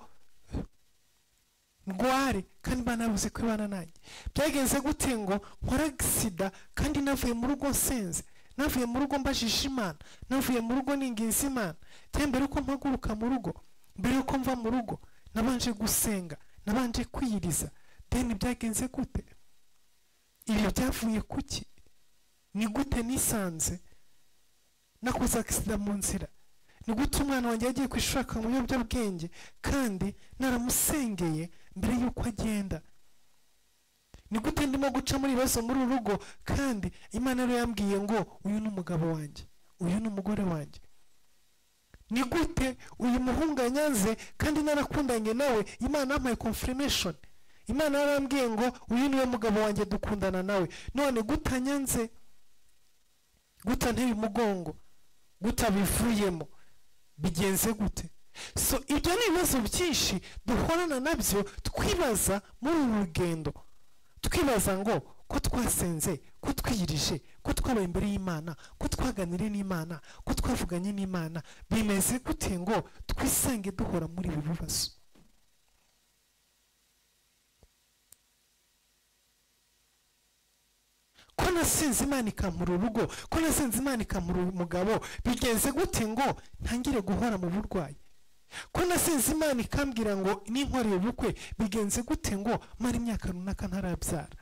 ndware kandi Imana yavuze ko ibana nanjye, byagenze gute ngo nkora sida kandi navuye mu rugo nsenze, navuye mu rugo mbajije Imana, navuye mu rugo ninginze Imana, mbere uko mpaguruka mu rugo, mbere uko mva mu rugo nabanje gusenga, nabanje kwiyiriza, deni byagenze gute, ibi byavuye kuki, ni gute nisanze nakoze accident mu nzira, ni gute umwana wanjye yagiye kwishaka mu biyobyabwenge kandi naramusengeye mbere yuko agenda, ni gute ndimo guca muri ibibazo muri uru rugo kandi Imana yari yambwiye ngo uyu ni umugabo wanjye, uyu ni umugore wanjye, ni gute uyu muhungu anyanze kandi narakundanye nawe, Imana yampaye confirmation, Imana yarambwiye ngo uyu niwe mugabo wanjye dukundana nawe, none gutanyanze, gutanteye umugongo, gutabivuyemo, bigenze gute? So ibyo ni ibibazo byinshi duhorana nabyo twibaza muri uru rugendo, twibaza ngo ko twasenze, ko twiyirije, ko twabaye imbere y'Imana, ko twaganiriye n'Imana, ko twavuganye n'Imana, bimeze gute ngo twisange duhora muri ibi bibazo? Ko nasenze Imana ikampura urugo, ko nasenze Imana ikampura umugabo, bigenze gute ngo ntangire guhora mu burwayi? Ko nasenze Imana ikambwira ngo ninkoreye ubukwe, bigenze gute ngo mara imyaka runaka ntarabyara?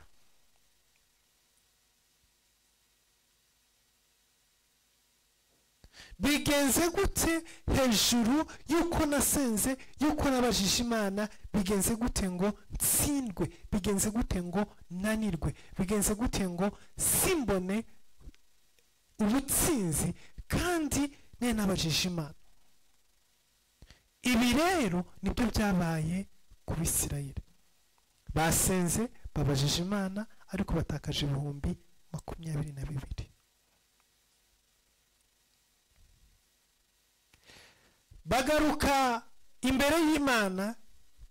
Bigenze gute hejuru yuko nasenze, yuko nabajije Imana, bigenze gute ngo ntsindwe, bigenze gute ngo nanirwe, bigenze gute ngo simbone ubutsinzi kandi ne nabajije Imana? Ibi rero nibyo byabaye ku Bisirayeli, basenze babajije Imana ariko batakaje 22,000. Bagaruka imbere y'Imana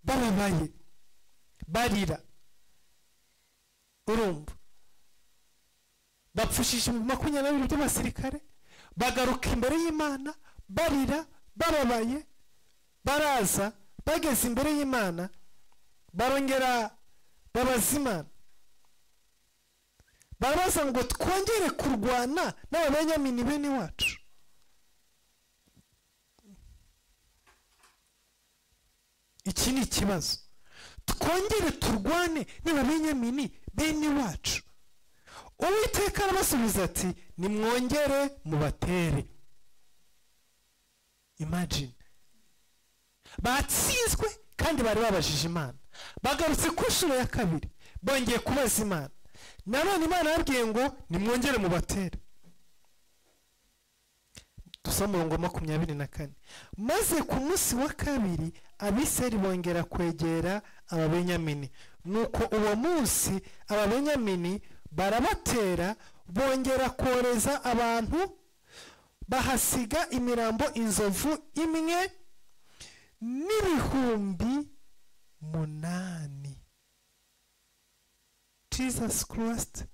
bababaye, barira, urumva bapfushije 22 by'abasirikare, bagaruka imbere y'Imana barira bababaye, baraza bageze imbere y'Imana, barongera babaza Imana, barabaza ngo twongere kurwana n'ababenyamini bene wacu. Iki ni ikibazo, twongere turwane n'ababenyamini bene wacu. Uwiteka arabasubiza ati nimwongere mubatere. Imagine, batsinzwe kandi bari babajije Imana, bagarutse ku nshuro ya kabiri bongeye kubaza Imana, nanone Imana yabwiye ngo nimwongere mubatere. Dusoma umurongo 24, maze ku munsi wa kabiri Abisirayeli bongera kwegera ababenyamini, nuko uwo munsi ababenyamini barabatera, bongera koreza abantu, bahasiga imirambo inzovu imwe n'8,000. Jesus Christ.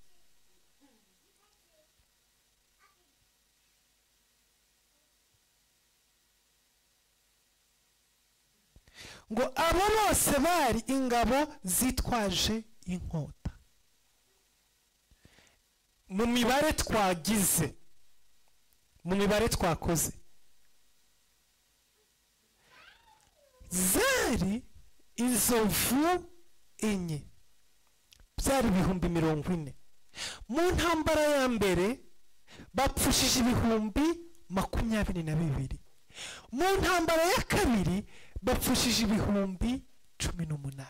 ngo abo bose bari ingabo zitwaje inkota. Mu mibare twagize, mu mibare twakoze, zari inzovu enye, byari 40,000. Mu ntambara ya mbere bapfushije 22,000. Mu ntambara ya kabiri bapfushije 18,000.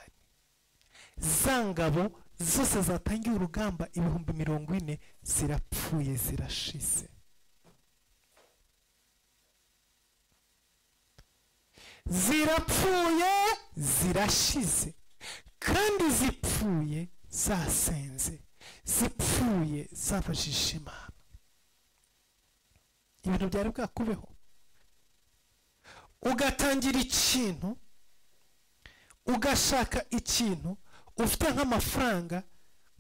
Za ngabo zose zatangiye urugamba 40,000 zirapfuye, zirashize. Zirapfuye, zirashize, kandi zipfuye zasenze, zipfuye zabajije Imana. Ibintu byari bwakubeho, ugatangira ikintu, ugashaka ikintu, ufite nk'amafaranga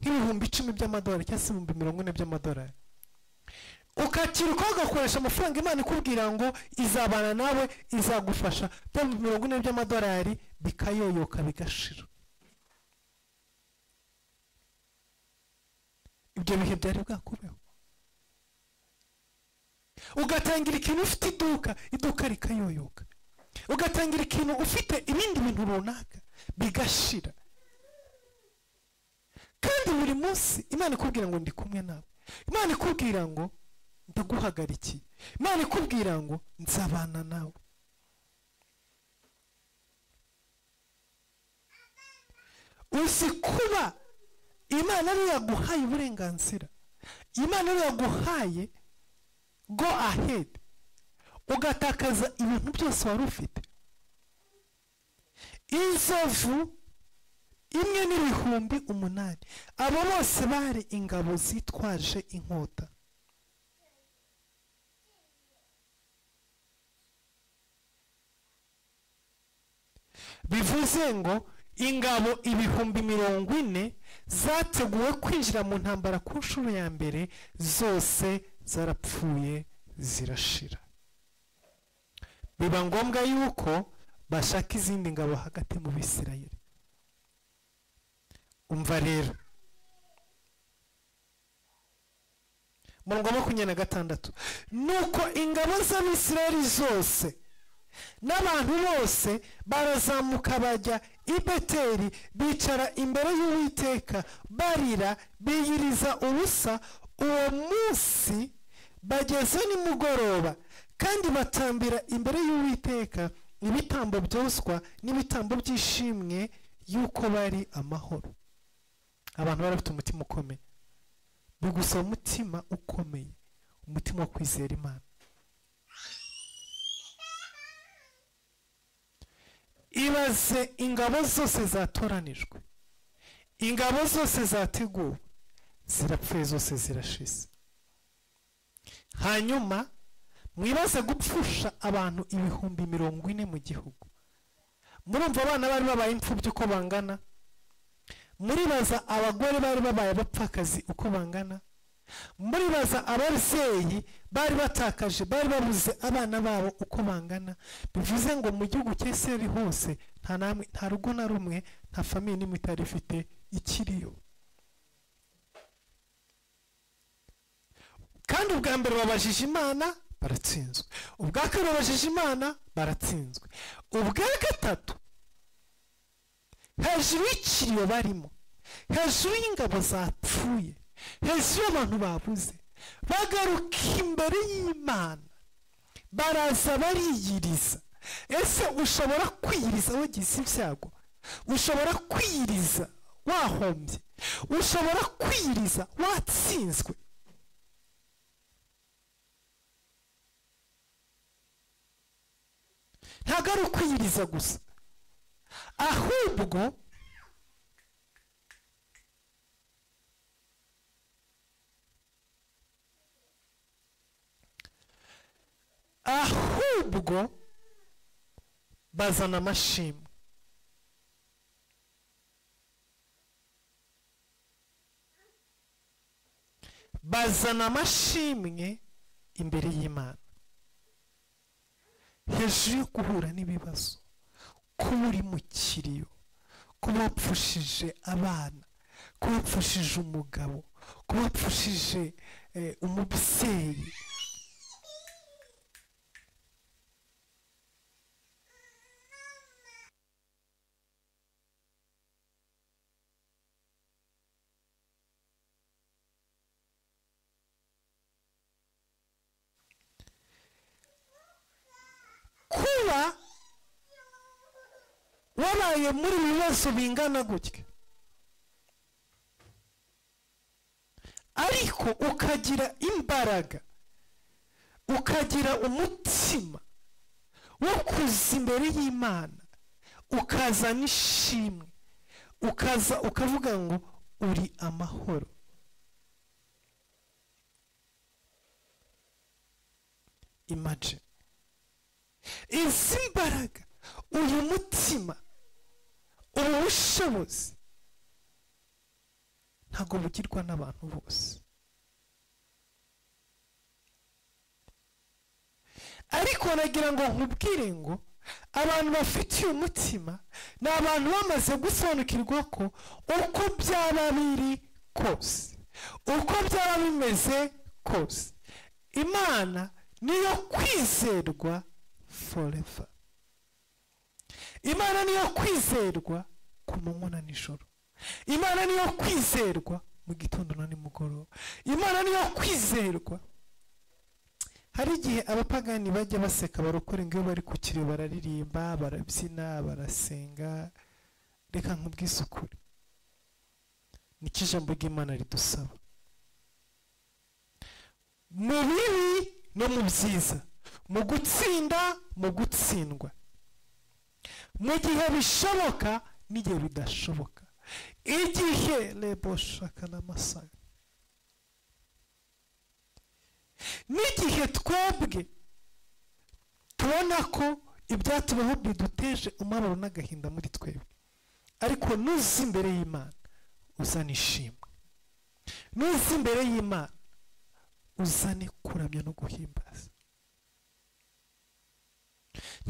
nk'ibihumbi 10 by'amadolari cyangwa se 40 by'amadolari, ukakiruka ugakoresha amafaranga Imana ikubwira ngo izabana nawe, izagufasha, 40 by'amadolari bikayoyoka bigashira. Ibyo bihe byari bwakubeho. Ugatangira ikintu ufite iduka rikayoyoka. Ugatangira ikintu ufite ibindi bintu runaka bigashira. Kandi buri munsi Imana ikubwira ngo ndi kumwe nawe, Imana ikubwira ngo ndaguhagarikiye, Imana ikubwira ngo nzabana nawe. Uzi kuba Imana ariyo yaguhaye uburenganzira, Imana ariyo yaguhaye go ahead, ugatakaza ibintu byose wari ufite. Inzovu imwe n'8,000, abo bose bari ingabo zitwaje inkota. Bivuze ngo ingabo 40,000 zateguwe kwinjira mu ntambara ku nshuro ya mbere, zose zarapfuye zirashira. Biba ngombwa yuko bashaka izindi ngabo hagati mu Bisirayeli. Umva rero, murongo 26, nuko ingabo z'Abisirayeli zose n'abantu bose barazamuka bajya i Beteli, bicara imbere y'Uwiteka barira, biyiriza ubusa. Uwo munsi bageze nimugoroba, kandi batambira imbere y'Uwiteka ibitambo byoswa n'ibitambo by'ishimwe yuko bari amahoro. Abantu barafite umutima ukomeye, bigusaba umutima ukomeye, umutima wo kwizera Imana. Ibaze ingabo zose zatoranijwe, ingabo zose zateguwe, zirapfuye zose zirashize. Hanyuma mwibaze gupfusha abantu 40,000 mu gihugu. Murumva abana bari babaye imfubyi uko bangana? Muribaza abagore bari babaye abapfakazi uko bangana? Muribaza ababyeyi bari batakaje, bari babuze abana babo uko bangana? Bivuze ngo mu gihugu cy'Isirayeli hose nta rugo na rumwe, nta famiye n'imwe itari ifite ikiriyo. Kandi ubwa mbere babajije Imana, baratsinzwe. Ubwa kabiri babajije Imana, baratsinzwe. Ubwa gatatu, hejuru y'ikiriyo barimo, hejuru y'ingabo zapfuye, hejuru y'abantu babuze, bagaruka imbere y'Imana, baraza bariyiriza. Ese ushobora kwiyiriza wagize ibyago? Ushobora kwiyiriza wahombye? Ushobora kwiyiriza watsinzwe? Ntabwo ari ukwiyiriza gusa, ahubwo bazana amashimwe. Bazana amashimwe imbere y'Imana, hejuru yo guhura n'ibibazo, kuba uri mu kiriyo, kuba wapfushije abana, kuba wapfushije umugabo, kuba wapfushije umubyeyi, kuba wabaye muri ibi bibazo bingana gutya ariko ukagira imbaraga, ukagira umutima wo kuza imbere y'Imana, ukazana ishimwe, ukaza ukavuga ngo uri amahoro. Imagine izi mbaraga, uyu mutima, ubu bushobozi ntabwo bugirwa n'abantu bose, ariko nagira ngo nkubwire ngo abantu bafite uyu mutima ni abantu bamaze gusobanukirwa ko uko byaba biri kose, uko byaba bimeze kose, Imana niyo kwizerwa forever. Imana niyo kwizerwa ku manywa na nijoro, Imana niyo kwizerwa mu gitondo na nimugoroba, Imana niyo kwizerwa. Hari igihe abapagani bajya baseka barokora ngo bari ku kiriyo bararirimba, barabyina, barasenga. Reka nkubwize ukuri, niki ijambo ry'Imana ridusaba mu bibi no mu byiza, mu gutsinda, mu gutsindwa, mu gihe bishoboka n'igihe bidashoboka, igihe leboshaka n'amasaya, n'igihe twebwe tubona ko ibyatubaho biduteje umubabaro n'agahinda muri twebwe, ariko nuza imbere y'Imana uzana ishimwe, nuza imbere y'Imana uzane kuramya no guhimbaza.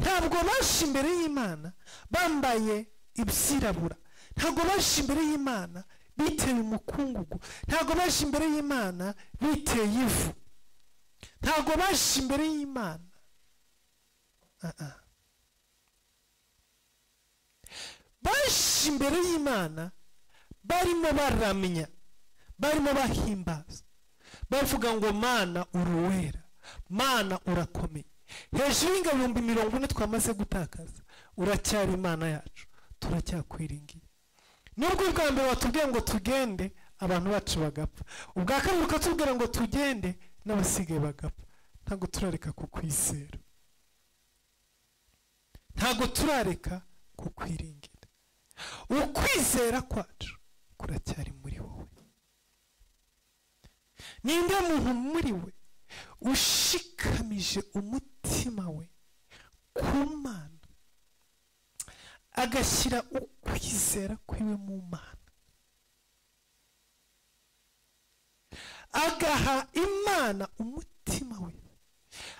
Ntabwo baje imbere y'Imana bambaye ibyirabura, ntabwo baje imbere y'Imana biteye umukungugu, ntabwo baje imbere y'Imana biteye ivu, ntabwo baje imbere y'Imana baje imbere y'Imana barimo baramya, barimo bahimbaza, bavuga ngo Mana uri uwera, Mana urakomeye. Hejuru y'ingabo 40 twamaze gutakaza, uracyari Imana yacu, turacyakwiringiye. Nubwo ubwa mbere watubwiye ngo tugende abantu bacu bagapfa, ubwa kabiri ukatubwira ngo tugende n'abasigaye bagapfa, ntabwo turareka kukwizera, ntabwo turareka kukwiringira. Ukwizera kwacu kuracyari muri wowe. Ninde muntu muri we ushikamije umutima we ku Mana, agashyira ukwizera kwiwe mu Mana, agaha Imana umutima we,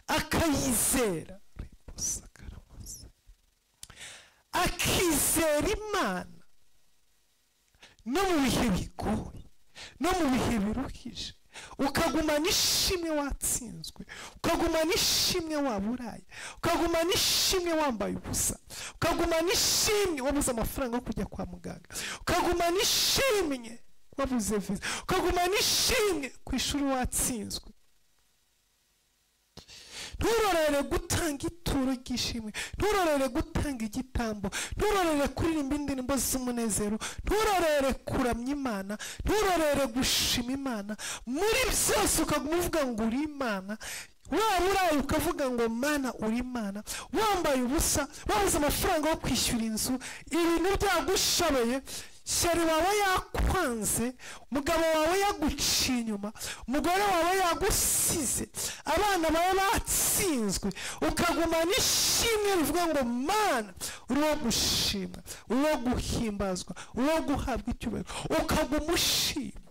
akayizera, akizera Imana no mu bihe bigoye, no mu bihe biruhije, ukagumana ishimwe watsinzwe, ukagumana ishimwe waburaye, ukagumana ishimwe wambaye ubusa, ukagumana ishimwe wabuze amafaranga yo kujya kwa muganga, ukagumana ishimwe wabuze viza, ukagumana ishimwe ku ishuri watsinzwe. Nturorere gutanga ituro ry'ishimwe, nturorere gutanga igitambo, nturorere kuririmba indirimbo z'umunezero, nturorere kuramya Imana, nturorere gushima Imana. Muri byose ukaguma uvuga ngo uri Imana, waba uraye ukavuga ngo Mana uri Imana, wambaye ubusa, wabuze amafaranga yo kwishyura inzu, ibintu byagushoboye, sheri wawe yakwanze, umugabo wawe yaguciye inyuma, umugore wawe yagusize, abana bawe batsinzwe, ukagumana ishimwe rivuga ngo Mana uri wo gushimwa, uri wo guhimbazwa, uri wo guhabwa icyubahiro, ukaguma ushima.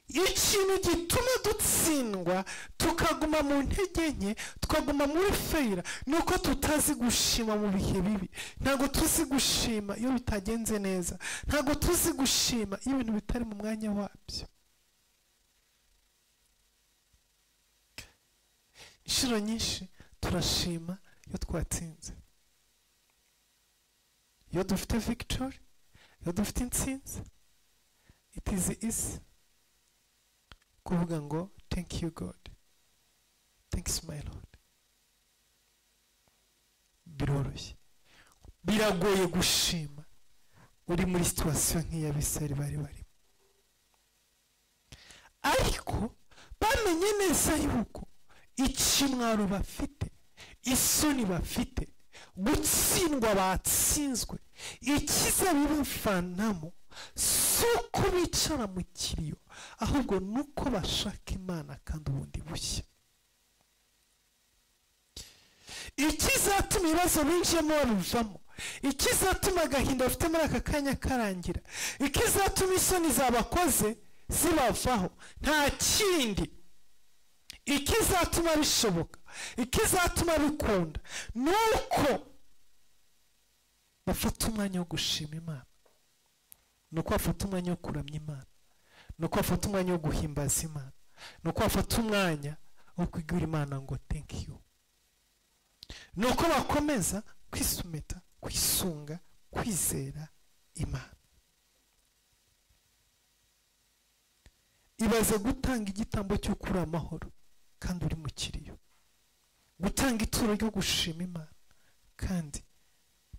ikintu gituma dutsindwa tukaguma mu ntege nke, tukaguma muri feyira, nuko tutazi gushima mu bihe bibi. Ntago tuzi gushima iyo bitagenze neza, ntago tuzi gushima iyo ibintu bitari mu mwanya wabyo. Inshuro nyinshi turashima iyo twatsinze, iyo dufite victory, iyo dufite intsinzi. It is easy kuvuga ngo thank you God, thanks my Lord. Biroroshye. Biragoye gushima uri muri situation nk'iya Abisirayeli bari barimo. Ariko bamenye neza yuko ikimwaro bafite, isoni bafite, gutsindwa batsinzwe, ikiza bibavanamo suko bicara mu kiriyo, ahubwo nuko bashaka Imana kandi ubundi bushya. Ikizatuma ibibazo binjiyemo babivamo, ikizatuma agahinda bafite muri aka kanya karangira, ikizatuma isoni zabakoze zibavaho, nta kindi. Ikizatuma bishoboka, ikizatuma bikunda, nuko bafata umwanya wo gushima Imana, nuko bafata umwanya wo kuramya Imana, nuko bafata umwanya wo guhimbaza Imana, nuko bafata umwanya wo kwigura Imana ngo thank you, nuko bakomeza kwisumeta, kwisunga, kwizera Imana. Ibaze gutanga igitambo cyo kuri amahoro kandi uri mu kiriyo, gutanga ituro ryo gushima Imana kandi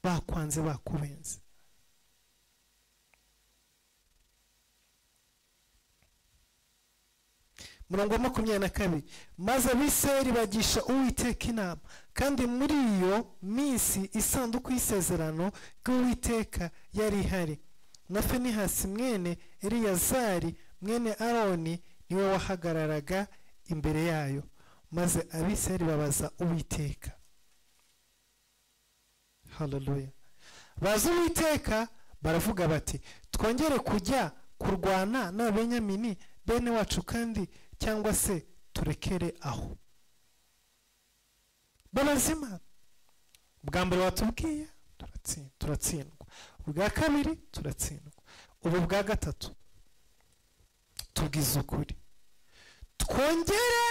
bakwanze, bakubenze. Murongo 22, maze Abisirayeli bagisha Uwiteka inama, kandi muri iyo minsi isanduku y'isezerano ry'Uwiteka yari ihari, na Finehasi mwene Eliyazari mwene Aroni niwe wahagararaga imbere yayo. Maze Abisirayeli babaza Uwiteka. Hallelujah. Baza Uwiteka baravuga bati, twongere kujya kurwana n'Abenyamini bene wacu kandi cyangwa se turekere aho? Barazima. Bwa mbere watubwiye turatsindwa, ubwa kabiri turatsindwa, ubu bwa gatatu tubwiza ukuri, twongere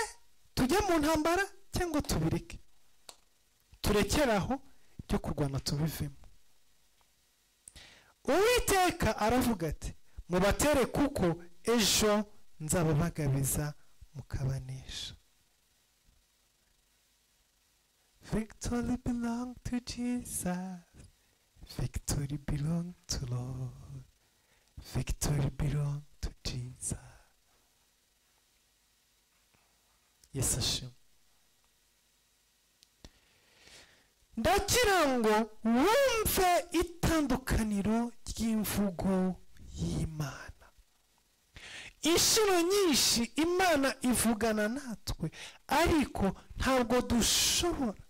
tujye mu ntambara cyangwa tubireke, turekere aho byo kurwana tubivemo. Uwiteka aravuga ati, mubatere kuko ejo nzababagabiza mukabanesha. Victory belong to Jesus, victory belong to Lord, victory belong to Jesus. Yes, ashimwe. Ndagira ngo wumve itandukaniro ry'imvugo y'Imana. Inshuro nyinshi Imana ivugana natwe, ariko ntabwo dushobora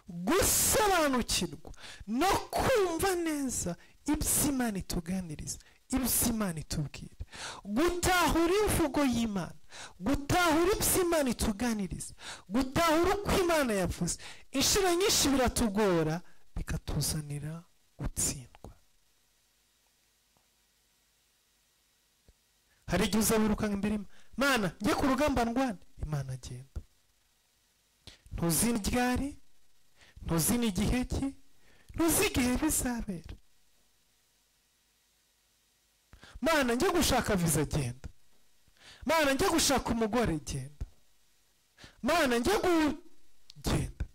gusobanukirwa no kumva neza iby'Imana ituganiriza, iby'Imana itubwira, gutahura imvugo y'Imana, gutahura iby'Imana ituganiriza, gutahura uko Imana yavuze. Inshuro nyinshi biratugora, bikatuzanira gutsindwa. Hari igihe uzabiruka imbere Imana, njye ku rugamba ndwane, Imana agenda. Ntuzi ryari, ntuzi n'igihe ki, ntuzi igihe bizabera. Mana njye gushaka viza, agenda. Mana njye gushaka umugore, genda. Mana njye genda.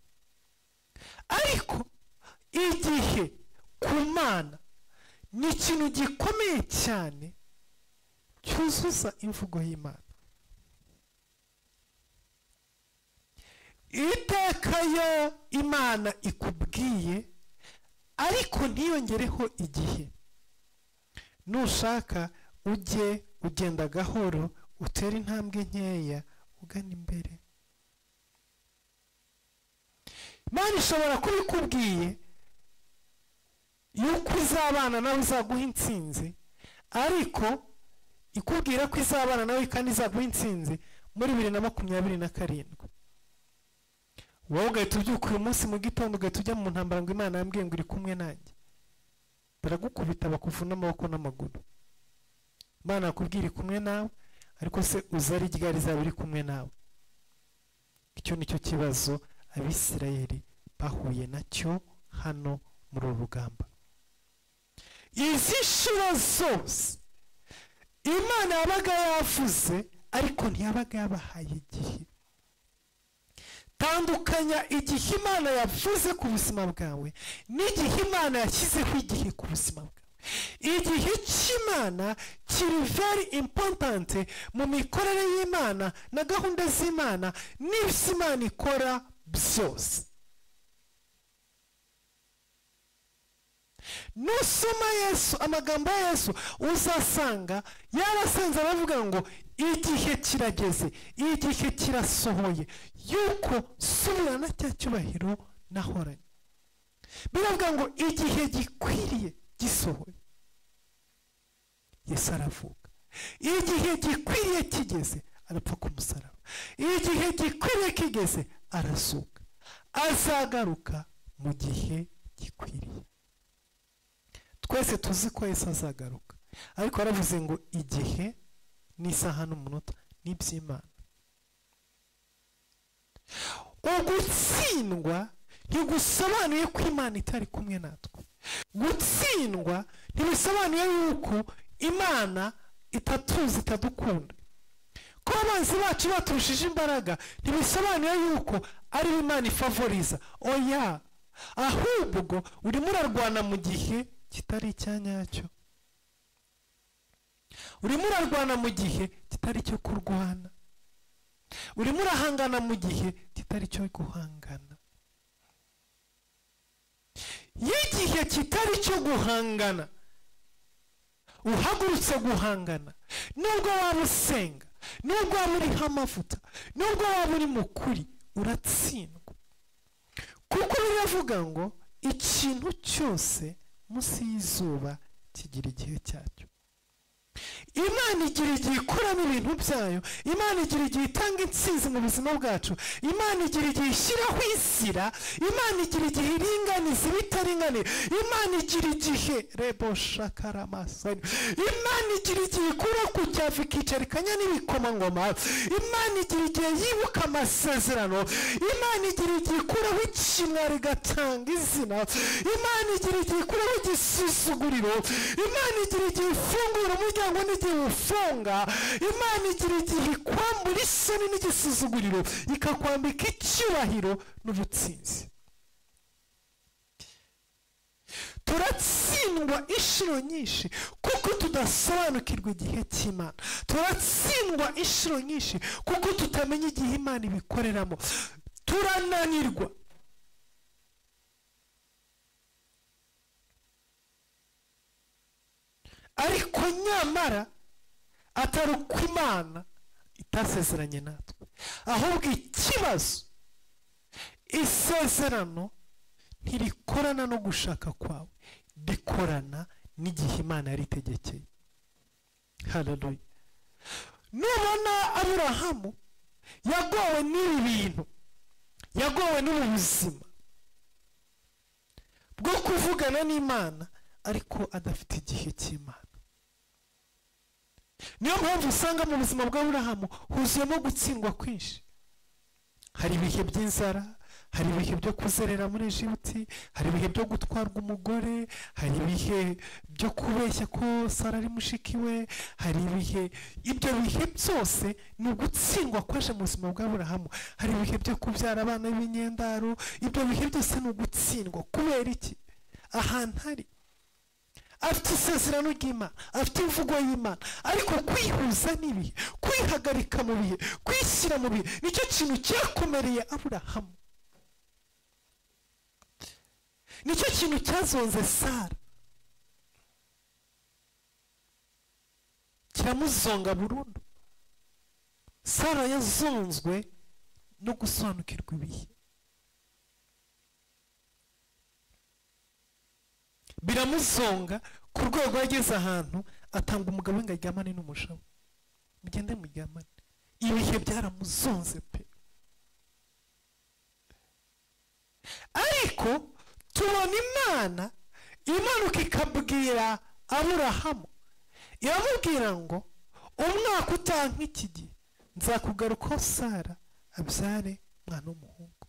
Ariko igihe ku Mana ni ikintu gikomeye cyane cyuzuza imvugo y'Imana. Iteka yo Imana ikubwiye, ariko ntiyongereho igihe. Nushaka ujye ugenda gahoro, utera intambwe nkeya, ugana imbere. Imana ishobora kubikubwiye yuko uzabana nawe, uzaguha intsinzi, ariko ikubwira ko izabana nawe kandi izaguha intsinzi muri 2027. wowe ugahita ubyuka uyu munsi mu gitondo ugahita ujya mu ntambara ngo Imana yambwiye ngo iri kumwe nanjye, baragukubita bakuvuna amaboko n'amaguru. Imana yakubwira iri kumwe nawe, ariko se uzari ryari izaba iri kumwe nawe? Icyo nicyo kibazo Abisirayeli bahuye nacyo hano muri uru rugamba. Izi nshuro zose Imana yabaga yavuze, ariko ntiyabaga yabahaye igihe. Tandukanya igihe Imana yavuze ku buzima bwawe n'igihe Imana yashyizeho igihe ku buzima bwawe. Igihe cy'Imana kiri very important mu mikorere y'Imana na gahunda z'Imana n'ibyo Imana ikora byose. Nusoma Yesu, amagambo ya Yesu, uzasanga yarasenze aravuga ngo igihe kirageze, igihe kirasohoye yuko subirana cya cyubahiro nahoranye. Biravuga ngo igihe gikwiriye gisohoye. Yesu aravuga igihe gikwiriye kigeze, arapfa ku musaraba. Igihe gikwiriye kigeze, arazuka, azagaruka mu gihe gikwiriye. Twese tuzi ko Yesu azagaruka, ariko aravuze ngo igihe n'isaha n'umunota ni iby'Imana. Ugutsindwa ntigusobanuye ko Imana itari kumwe natwe. Gutsindwa ntibisobanuye yuko Imana itatuzi, itadukunda. Ko abanzi bacu baturushije imbaraga ntibisobanuye yuko ari Imana ifavoriza. Oya, ahubwo urimo urarwana mu gihe kitari icyanyacyo. Urimo urarwana mu gihe kitari cyo kurwana. Urimo urahangana mu gihe kitari cyo guhangana. Y'igihe kitari cyo guhangana uhagurutse guhangana, nubwo waba usenga, nubwo waba uriho amavuta, nubwo waba uri mukuri, uratsindwa. Kuko biravuga ngo ikintu cyose munsi y'izuba kigira igihe cyacyo. Imana igira igihe ikoramo ibintu byayo. Imana igira igihe itanga intsinzi mu buzima bwacu. Imana igira igihe ishyiraho inzira. Imana igira igihe iringaniza ibitaringaniye. Imana igira igihe rebo shakaramasani. Imana igira igihe ikura ku cyavu ikicarikanya n'ibikomangoma. Imana igira igihe yibuka amasezerano. Imana igira igihe ikuraho ikimwaro igatanga izina. Imana igira igihe ikuraho igisuzuguriro. Imana igira igihe ifungura umuryango n'igihe ufunga. Imana igira igihe ikwambura isoni n'igisuzuguriro, ikakwambika icyubahiro n'ubutsinzi. Turatsindwa inshuro nyinshi kuko tudasobanukirwa igihe cy'Imana. Turatsindwa inshuro nyinshi kuko tutamenya igihe Imana ibikoreramo. Turananirwa. Ariko nyamara atari uko Imana itasezeranye natwe, ahubwo ikibazo isezerano ntirikorana no gushaka kwawe, rikorana n'igihe Imana yari itegekeye. Haleluya. Nubona Aburahamu yagowe n'ibi bintu, yagowe n'ubu buzima bwo kuvugana n'Imana ariko adafite igihe cy'Imana. Niyo mpamvu usanga mu buzima bwa Aburahamu huzuyemo gutsindwa kwinshi. Hari ibihe by'inzara, hari ibihe byo kuzerera muri Egiputi, hari ibihe byo gutwarwa umugore, hari ibihe byo kubeshya ko Sara ari mushiki we, hari ibihe, ibyo bihe byose ni ugutsindwa kwaje mu buzima bwa Aburahamu. Hari ibihe byo kubyara abana b'inyendaro, ibyo bihe byose ni ugutsindwa. Kubera iki? Ahantu hari afite isezerano ry'Imana, afite imvugo y'Imana, ariko kwihuza n'ibihe, kwihagarika mu bihe, kwishyira mu bihe, nicyo kintu cyakomereye Aburahamu. Nicyo kintu cyazonze Sara, kiramuzonga burundu. Sara yazonzwe no gusobanukirwa ibihe. Biramuzonga ku rwego yageze ahantu atanga umugabo we ngo aryamane n'umuja we, mugende muryamane. Ibihe byaramuzonze pe. Ariko tubona Imana imanuka ikabwira Aburahamu, iramubwira ngo umwaka utaha nk'iki gihe nzakugarukaho Sara abyare mwana w'umuhungu.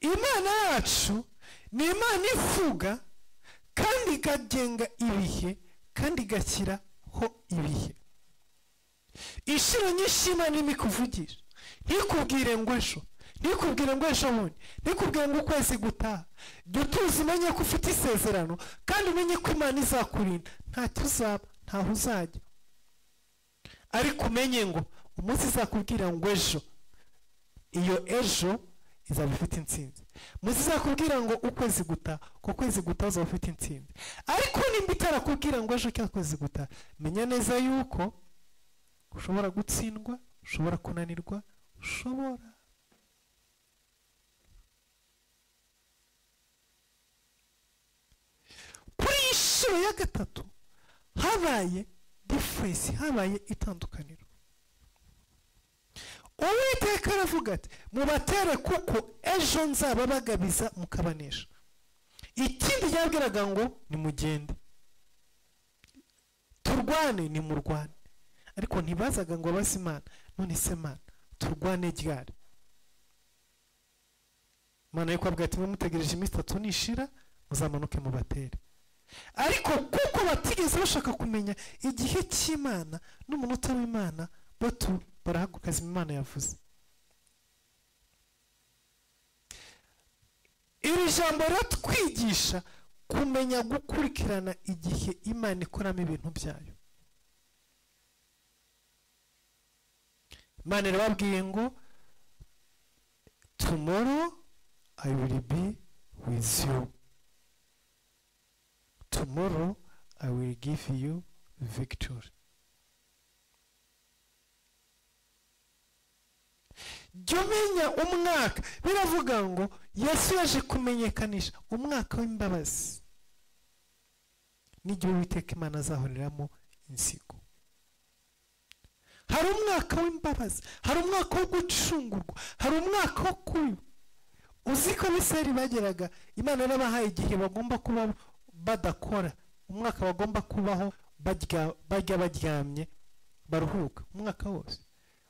Imana yacu ni Imana ivuga kandi ikagenga ibihe kandi igashyiraho ibihe. Inshuro nyinshi Imana irimo ikuvugisha, ntikubwire ngo ejo, ntikubwire ngo ejo bundi, ntikubwire ngo ukwezi gutaha. Jya utuzi umenye ko ufite isezerano kandi umenye ko Imana izakurinda, ntacyo uzaba, ntaho uzajya. Ariko umenye ngo umunsi izakubwira ngo ejo, iyo ejo izaba ifite intsinzi. Umunsi izakubwira ngo ukwezi gutaha, ko kwezi gutaha uzaba ufite intsinzi. Ariko nimba itarakubwira ngo ejo cyangwa kwezi gutaha, menya neza yuko ushobora gutsindwa, ushobora kunanirwa, ushobora kuri inshuro ya gatatu habaye difference, habaye itandukaniro. Uwiteka aravuga ati mubatere kuko ejo nzaba bagabiza mukabanesha. Ikindi yabwiraga ngo nimugende turwane, nimurwane. Ariko ntibazaga ngo baze Imana, none se Mana turwane ryari? Imana yuko abwira ati mutegereje iminsi 3 nishira muzamanuke mubatere. Ariko kuko batigeze bashaka kumenya igihe cy'Imana n'umunota w'Imana, batu barahaguruka Imana yavuze. Iri jambo ratwigisha kumenya gukurikirana igihe Imana ikoramo ibintu byayo. Imana irababwiye ngo tomorrow I will be with you. Tomorrow I will give you victory. Jomenya umwaka, biravuga ngo Yesu yaje kumenyekanisha umwaka w'imbabazi. N'igihe Uwiteka Imana azahoreramo insigo. Hari umwaka w'imbabazi, hari umwaka wo gucungurwa, hari umwaka wo kuyu. Uziko Abisirayeli bageraga Imana yarabahaye igihe bagomba kuba badakora, umwaka bagomba kubaho bajya baryamye baruhuka umwaka wose,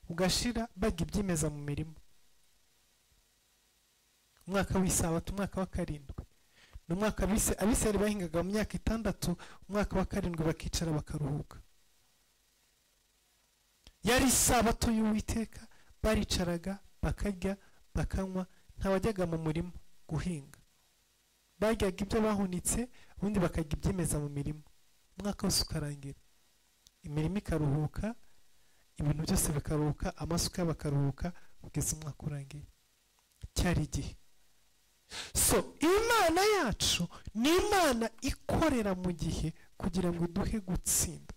ugashira bajya ibyimeza mu mirimo. Umwaka w'isabato, umwaka wa 7, n'umwaka Abisirayeli bahingaga mu myaka 6, umwaka wa 7 bakicara bakaruhuka. Yari isabato y'Uwiteka, baricaraga bakarya bakanywa, ntawajyaga mu murimo guhinga. Bajyaga ibyo bahunitse, ubundi bakarya ibyimeza mu mirimo. Umwaka wose ukarangira, imirimo ikaruhuka, ibintu byose bikaruhuka, amasuka bakaruhuka, kugeza umwaka urangiye. Cyari igihe. So Imana yacu ni Imana ikorera mu gihe kugira ngo iduhe gutsinda.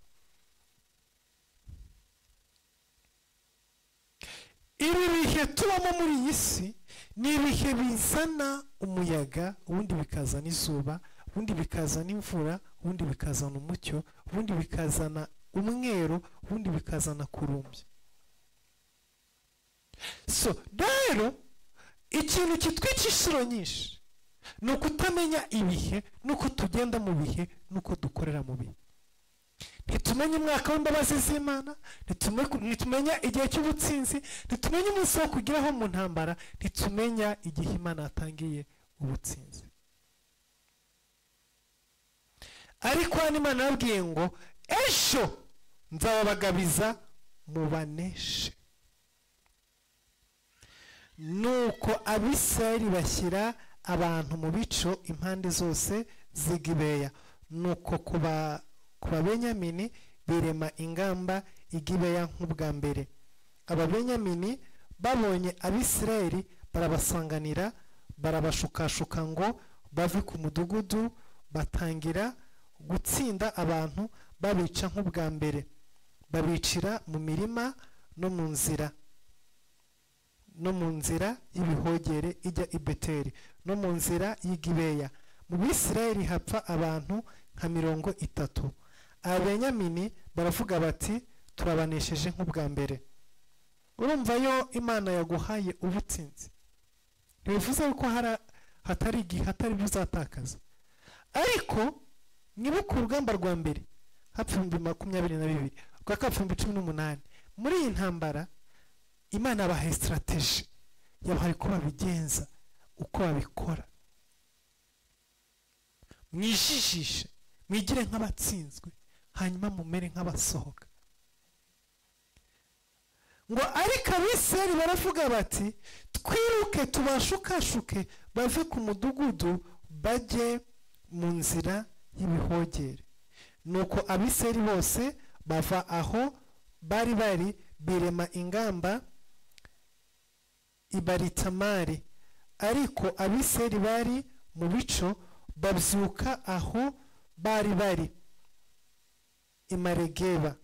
Ibi bihe tubamo muri iyi si ni ibihe bizana umuyaga, ubundi bikazana izuba, ubundi bikazana imvura, ubundi bikazana umucyo, ubundi bikazana umweru, ubundi bikazana kurumbya. So rero ikintu kitwica inshuro nyinshi ni ukutamenya ibihe, nuko tugenda mu bihe, nuko dukorera mu bihe. Ntitumenya umwaka w'imbabazi z'Imana, ntitumenya igihe cy'ubutsinzi, ntitumenya umunsi wo kugeraho mu ntambara, ntitumenya igihe Imana yatangiye ubutsinzi. Ariko hano Imana yabwiye ngo ejo nzababagabiza mubaneshe. Nuko Abisirayeli bashyira abantu mu bico impande zose z'i Gibeya. Nuko kuba Benyamini birema ingamba i Gibeya nk'ubwa mbere. Ababenyamini babonye Abisirayeli barabasanganira, barabashukashuka ngo bave ku mudugudu, batangira gutsinda abantu babica nk'ubwa mbere. Babicira mu mirima no mu nzira y'ibihogere ijya i Beteli, no mu nzira y'i Gibeya. mu Bisirayeli hapfa abantu nka 30. Abenyamini baravuga bati turabanesheje nk'ubwa mbere. Urumva yo Imana yaguhaye ubutsinzi, bivuze ko hatari igihe hatari buzatakaza. Ariko nibuka urugamba rwa mbere hapfa 22 rwa 2018. Muri iyi ntambara Imana yabahaye strategy, yabahaye ko babigenza, uko babikora. Mwijijishe, mwigire nk'abatsinzwe, hanyuma mumere nk'abasohoka. Ngo ariko Abisirayeli baravuga bati twiruke tubashukashuke bave ku mudugudu bajye mu nzira y'ibihogere. Nuko Abisirayeli bose bava aho bari birema ingamba Ibaritamari. Ariko Abisirayeli bari mu bico babyuka aho bari Imaregeba.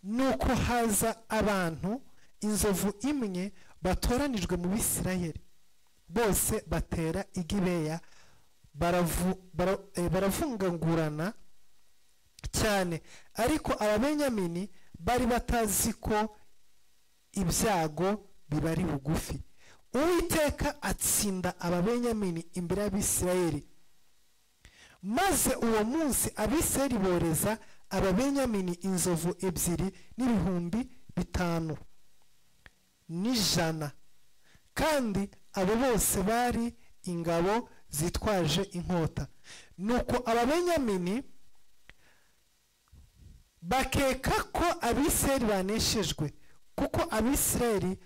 Nuko haza abantu inzovu imwe batoranijwe mu Bisirayeli bose batera i Gibeya, baravungangurana cyane. Ariko Ababenyamini bari batazi ko ibyago bibari bugufi. Uwiteka atsinda Ababenyamini imbere y'Abisirayeli. Maze uwo munsi Abisirayeli boreza Ababenyamini inzovu 2,500 kandi abo bose bari ingabo zitwaje inkota. Nuko Ababenyamini bakeka ko Abisirayeli baneshejwe, kuko Abisirayeli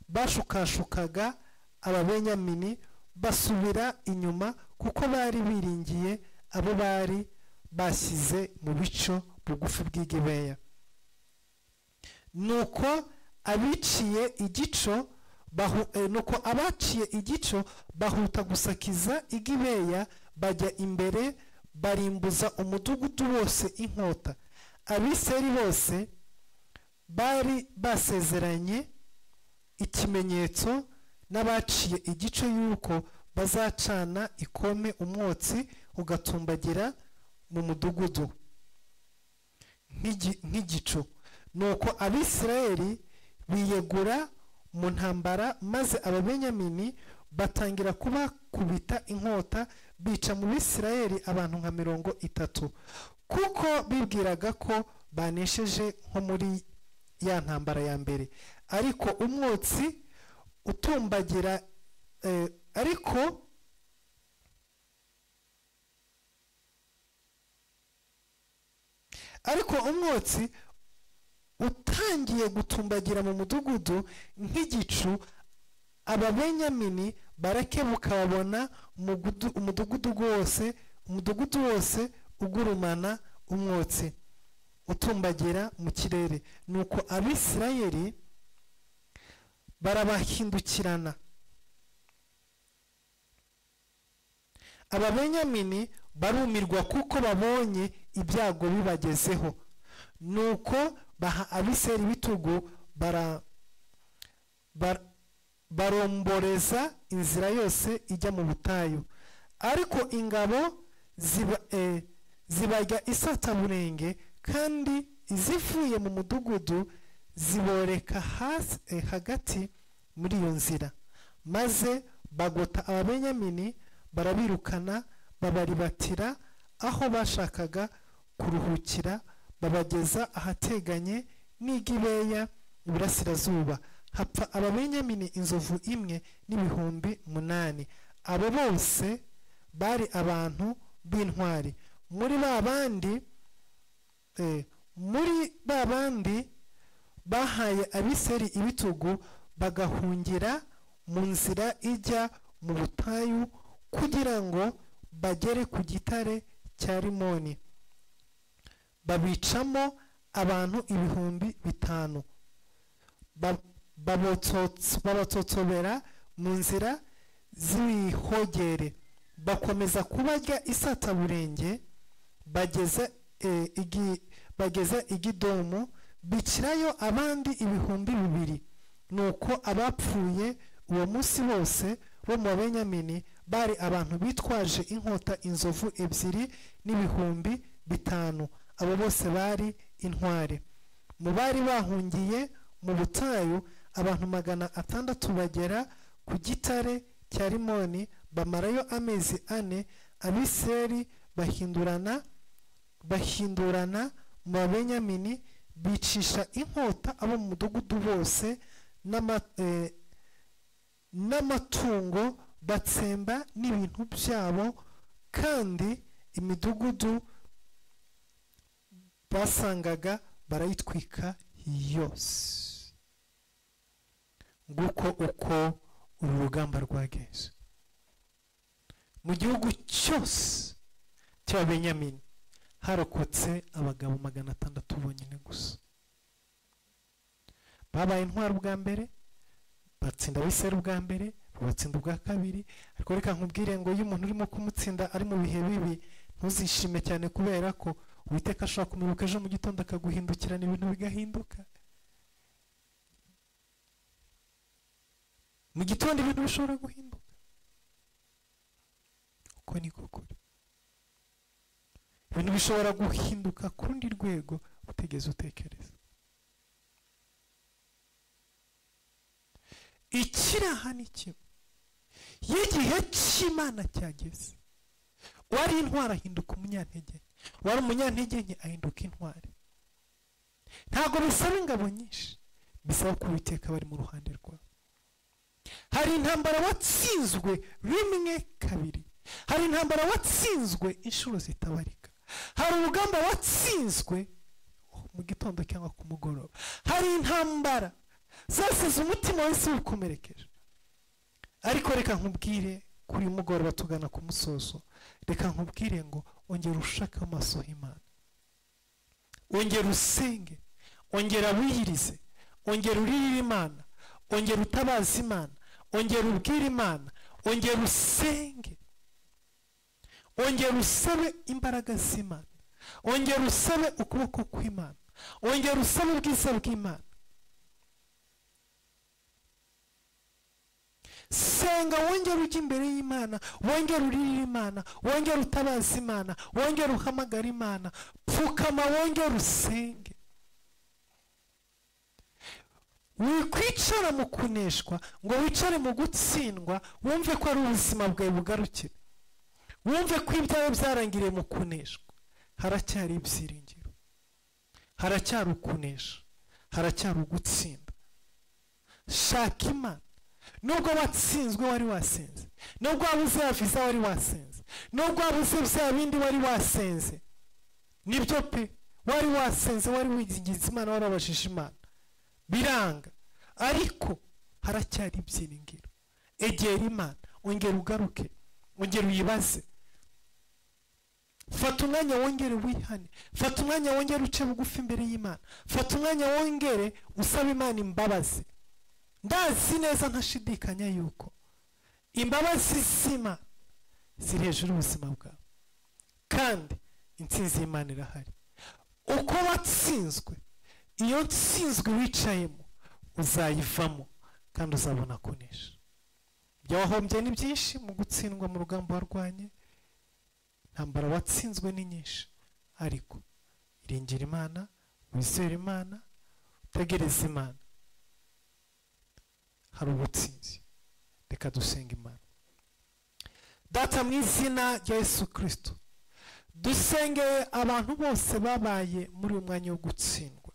bashukashukaga Ababenyamini basubira inyuma, kuko bari biringiye abo bari bashyize mu bico bugufi bw'i Gibeya. Nuko abaciye igico bahuta gusakiza i Gibeya, bajya imbere barimbuza umudugudu wose inkota. Abisirayeli bose bari basezeranye ikimenyetso n'abaciye igico yuko bazacana ikome umwotsi ugatumbagira mu mudugudu nk'igico. Nuko Abisirayeli biyegura mu ntambara, maze Ababenyamini batangira kubakubita inkota, bica mu Bisirayeli abantu nka 30, kuko bibwiraga ko banesheje nko muri ya ntambara ya mbere. Ariko umwotsi utumbagira ariko umwotsi utangiye gutumbagira mu mudugudu nk'igicu, Ababenyamini barakebuka babona umudugudu wose ugurumana umwotsi utumbagira mu kirere. Nuko Abisirayeli barabahindukirana. Ababenyamini barumirwa kuko babonye ibyago bibagezeho. Nuko baha Abisirayeli ibitugu, baromboreza inzira yose ijya mu butayu. Ariko ingabo zibajya isataburenge, kandi izivuye mu mudugudu ziboreka hagati muri iyo nzira. Maze bagota Ababenyamini barabirukana, babaribatira aho bashakaga kuruhukira, babageza ahateganye n'i Gibeya iburasirazuba. Hapfa Ababenyamini inzovu 1,800. Abo bose bari abantu b'intwari. Muri ba bandi bahaye Abisirayeli ibitugu, bagahungira mu nzira ijya mu butayu kugira ngo bagere ku gitare cya Rimoni. Babicamo abantu 5,000, babatsotsobera mu nzira z'ibihogere, bakomeza kubarya isataburenge bageza i Gidomu, bicirayo abandi 2,000. Nuko abapfuye uwo munsi bose bo mu Benyamini bari abantu bitwaje inkota inzovu ebyiri n'ibihumbi 5. Abo bose bari intwari. Mu bari bahungiye mu butayu abantu 600 bagera ku gitare cya Rimoni, bamarayo amezi 4. Abisirayeli bahindurana mu Benyamini, bicisha inkota abo mu mudugudu bose n'amatungo, batsemba n'ibintu byabo, kandi imidugudu basangaga barayitwika yose. Nguko uko uru rugamba rwagenze. Mu gihugu cyose cya Benyamini harokotse abagabo 600 bonyine gusa. Babaye intwari ubwa mbere, batsinda Abisirayeli ubwa mbere, batsinda ubwa kabiri. Ariko reka nkubwire ngo iyo umuntu urimo kumutsinda ari mu bihe bibi, ntuzishime cyane, kubera ko Uwiteka ashobora kumuruka ejo mu gitondo akaguhindukirana ibintu bigahinduka. Mu gitondo ibintu bishobora guhinduka. Uko niko kuri. Ibintu bishobora guhinduka ku rundi rwego utegeze utekereza. Ikiraha ni kimwe. Iyo igihe cy'Imana cyageze, wari intwari ahinduka umunyantege, wari umunyantege nke ahinduka intwari. Ntabwo bisaba ingabo nyinshi, bisaba ko Uwiteka bari mu ruhande rwawe. Hari intambara watsinzwe rimwe kabiri, hari intambara watsinzwe inshuro zitabarika, hari urugamba watsinzwe mu gitondo cyangwa ku mugoroba, hari intambara zasize umutima wese ukomerekeje. Ariko reka nkubwire, kuri mugoroba tugana ku musozo, reka nkubwire ngo ongera ushaka amaso y'Imana, ongera usenge, ongera wiyirize, ongera uririre Imana, ongera utabaza Imana, ongera ubwire Imana, ongera usenge, ongera usabe imbaraga z'Imana, ongera usabe ukuboko kw'Imana, ongera usabe ubwiza bw'Imana. Senga, wongera ujya imbere y'Imana, wongera uririre Imana, wongera utabaza Imana, wongera uhamagara Imana, pfukama, wongera usenge. Wikwicara mu kuneshwa ngo wicare mu gutsindwa, wumve ko ari ubuzima bwawe bugarukira, wumve ko ibyawe byarangiriye mu kuneshwa. Haracyari ibyiringiro, haracyari ukunesha, haracyari ugutsinda. Shaka Imana. Nubwo watsinzwe wari wasenze, nubwo wabuze aviza wari wasenze, nubwo wabuze bya bindi wari wasenze, nibyo pe, wari wasenze, wari wizingiza Imana, warabajije Imana, biranga, ariko haracyari ibyiringiro. Egera Imana, ongera ugaruke, ongera uyibaze. Fata umwanya wongere wihane, fata umwanya wongere uce bugufi imbere y'Imana, fata umwanya wongere usaba Imana imbabazi. Ndazi neza ntashidikanya yuko imbabazi z'Imana ziri hejuru y'ubuzima bwawe, kandi intsinzi y'Imana irahari. Uko watsinzwe, iyo ntsinzwe wicayemo uzayivamo, kandi uzabona kunesha. Ibyo wahombye ni byinshi mu gutsindwa mu rugamba warwanye, ntambara watsinzwe ni nyinshi, ariko iringira Imana, wizere Imana, utegereze Imana, hari ubutsinzi. Reka dusenga Imana. Data, mu izina rya Yesu Kristo, dusengeye abantu bose babaye muri uyu mwanya wo gutsindwa.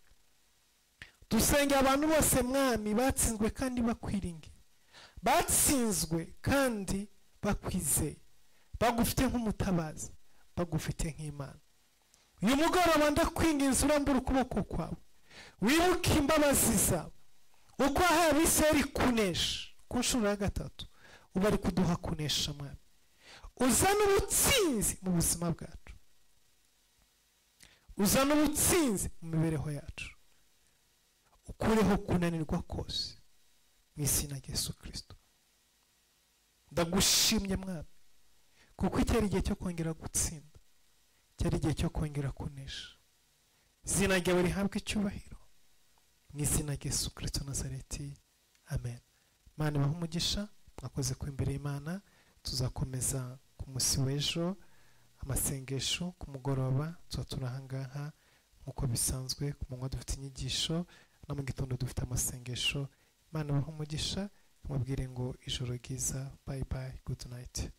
Dusengeye abantu bose Mwami batsinzwe kandi bakwiringiye, batsinzwe kandi bakwizeye, bagufite nk'umutabazi, bagufite nk'Imana. Uyu mugoroba ndakwinginze urambura ukuboko kwawe, wibuke imbabazi zawe, uko wahaye Abisirayeli kunesha ku nshuro ya 3, uba ari kuduha kunesha Mwami. Uzana ubutsinzi mu buzima bwacu, uzana ubutsinzi mu mibereho yacu, ukureho kunanirwa kose mu izina rya Yesu Kristo. Ndagushimye Mwami, kuko cyari igihe cyo kongera gutsinda, cyari igihe cyo kongera kunesha. Izina ryawe rihabwe icyubahiro mu izina rya Yesu Kristo Nazareti, amen. Mana ibahe umugisha. mwakoze ko imbere y'Imana. Tuzakomeza ku munsi w'ejo amasengesho ku mugoroba, tuba turahangaha nk'uko bisanzwe. Ku manywa dufite inyigisho no mu gitondo dufite amasengesho. Imana ibahe umugisha, mubwire ngo ijoro ryiza. Bye bye, good night.